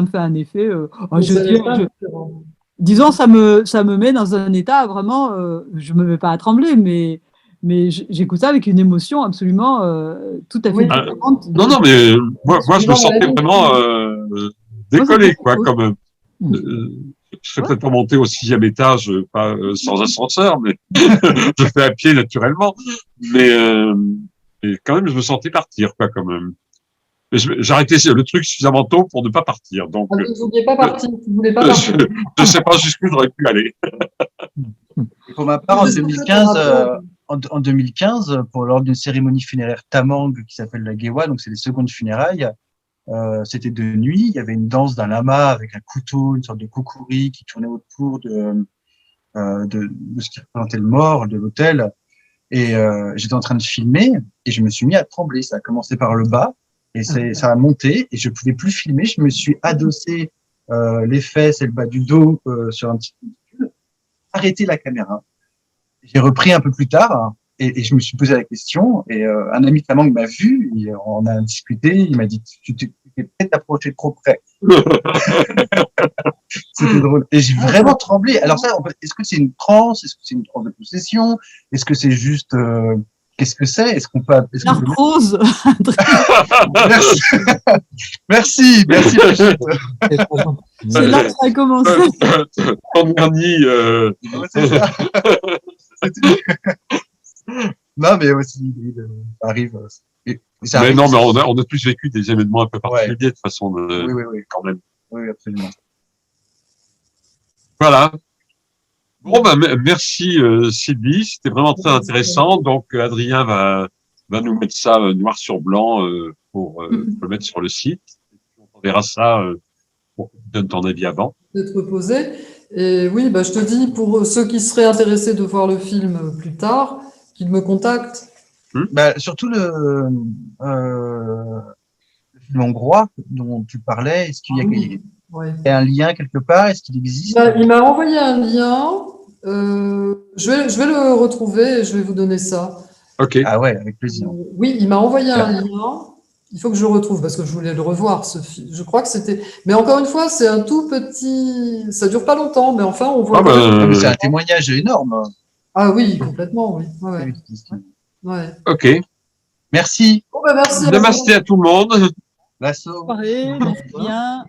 S4: fait un effet.
S2: Vous
S4: Disons, ça me met dans un état vraiment. Je me mets pas à trembler, mais j'écoute ça avec une émotion absolument tout à fait différente.
S1: Non, mais moi, je me sentais vraiment décollé, quoi, comme. Je serais peut-être pas monté au 6e étage, pas sans ascenseur, mais je fais à pied naturellement. Mais quand même, je me sentais partir, quoi, quand même. Mais j'ai arrêté le truc suffisamment tôt pour ne pas partir. Donc,
S2: Ah, vous ne vouliez pas partir, vous voulez pas partir.
S1: je ne sais pas jusqu'où j'aurais pu aller.
S3: Et pour ma part, en
S2: Je sais pas
S3: 2015,
S2: ton rapport.
S3: en 2015, lors d'une cérémonie funéraire tamang qui s'appelle la Gewa, donc c'est les secondes funérailles, c'était de nuit, il y avait une danse d'un lama avec un couteau, une sorte de kukuri qui tournait autour de ce qui représentait le mort de l'autel. Et j'étais en train de filmer et je me suis mis à trembler. Ça a commencé par le bas et ça a monté et je pouvais plus filmer. Je me suis adossé les fesses et le bas du dos sur un petit arrêté la caméra. J'ai repris un peu plus tard hein, et je me suis posé la question et un ami tamang m'a vu, et on a discuté, il m'a dit tu t'es peut-être approché trop près. C'était drôle. Et j'ai vraiment tremblé. Alors ça, est-ce que c'est une transe? Est-ce que c'est une transe de possession? Est-ce que c'est juste qu'est-ce que c'est? Est-ce qu'on peut
S4: L'arthrose.
S3: Merci, merci, merci Brigitte.
S4: C'est là que ça a commencé.
S1: Ton dernier,
S3: Ouais, c'est ça. Non, mais aussi, ça arrive. Ça
S1: mais
S3: arrive.
S1: non, mais on a tous vécu des événements un peu particuliers de façon
S3: Oui, oui, oui,
S1: quand même.
S3: oui, absolument.
S1: Voilà. Bon, ben, merci Sylvie, c'était vraiment très intéressant. Donc Adrien va nous mettre ça noir sur blanc pour le mettre sur le site. On verra ça pour que tu donnes ton avis avant.
S2: D'être reposé. Et oui, bah, je te dis, pour ceux qui seraient intéressés de voir le film plus tard, qu'ils me contactent.
S3: Bah, surtout le film hongrois dont tu parlais, est-ce qu'il y a,
S2: Oui. Ouais.
S3: il y a un lien quelque part? Est-ce qu'il existe?
S2: Il m'a envoyé un lien. Je vais le retrouver et je vais vous donner ça.
S1: Ok.
S3: Ah ouais, avec plaisir.
S2: Oui, il m'a envoyé un lien. Il faut que je le retrouve parce que je voulais le revoir, ce film. Je crois que c'était. Mais encore une fois, c'est un tout petit. Ça dure pas longtemps, mais enfin, on voit.
S3: Ah, mais c'est un témoignage énorme.
S2: Ah oui, complètement, oui. Ouais. Ouais.
S1: Ok.
S3: Merci.
S2: Bon, bah, merci.
S1: Namasté à tout le monde.
S3: Lasso.
S4: Merci bien.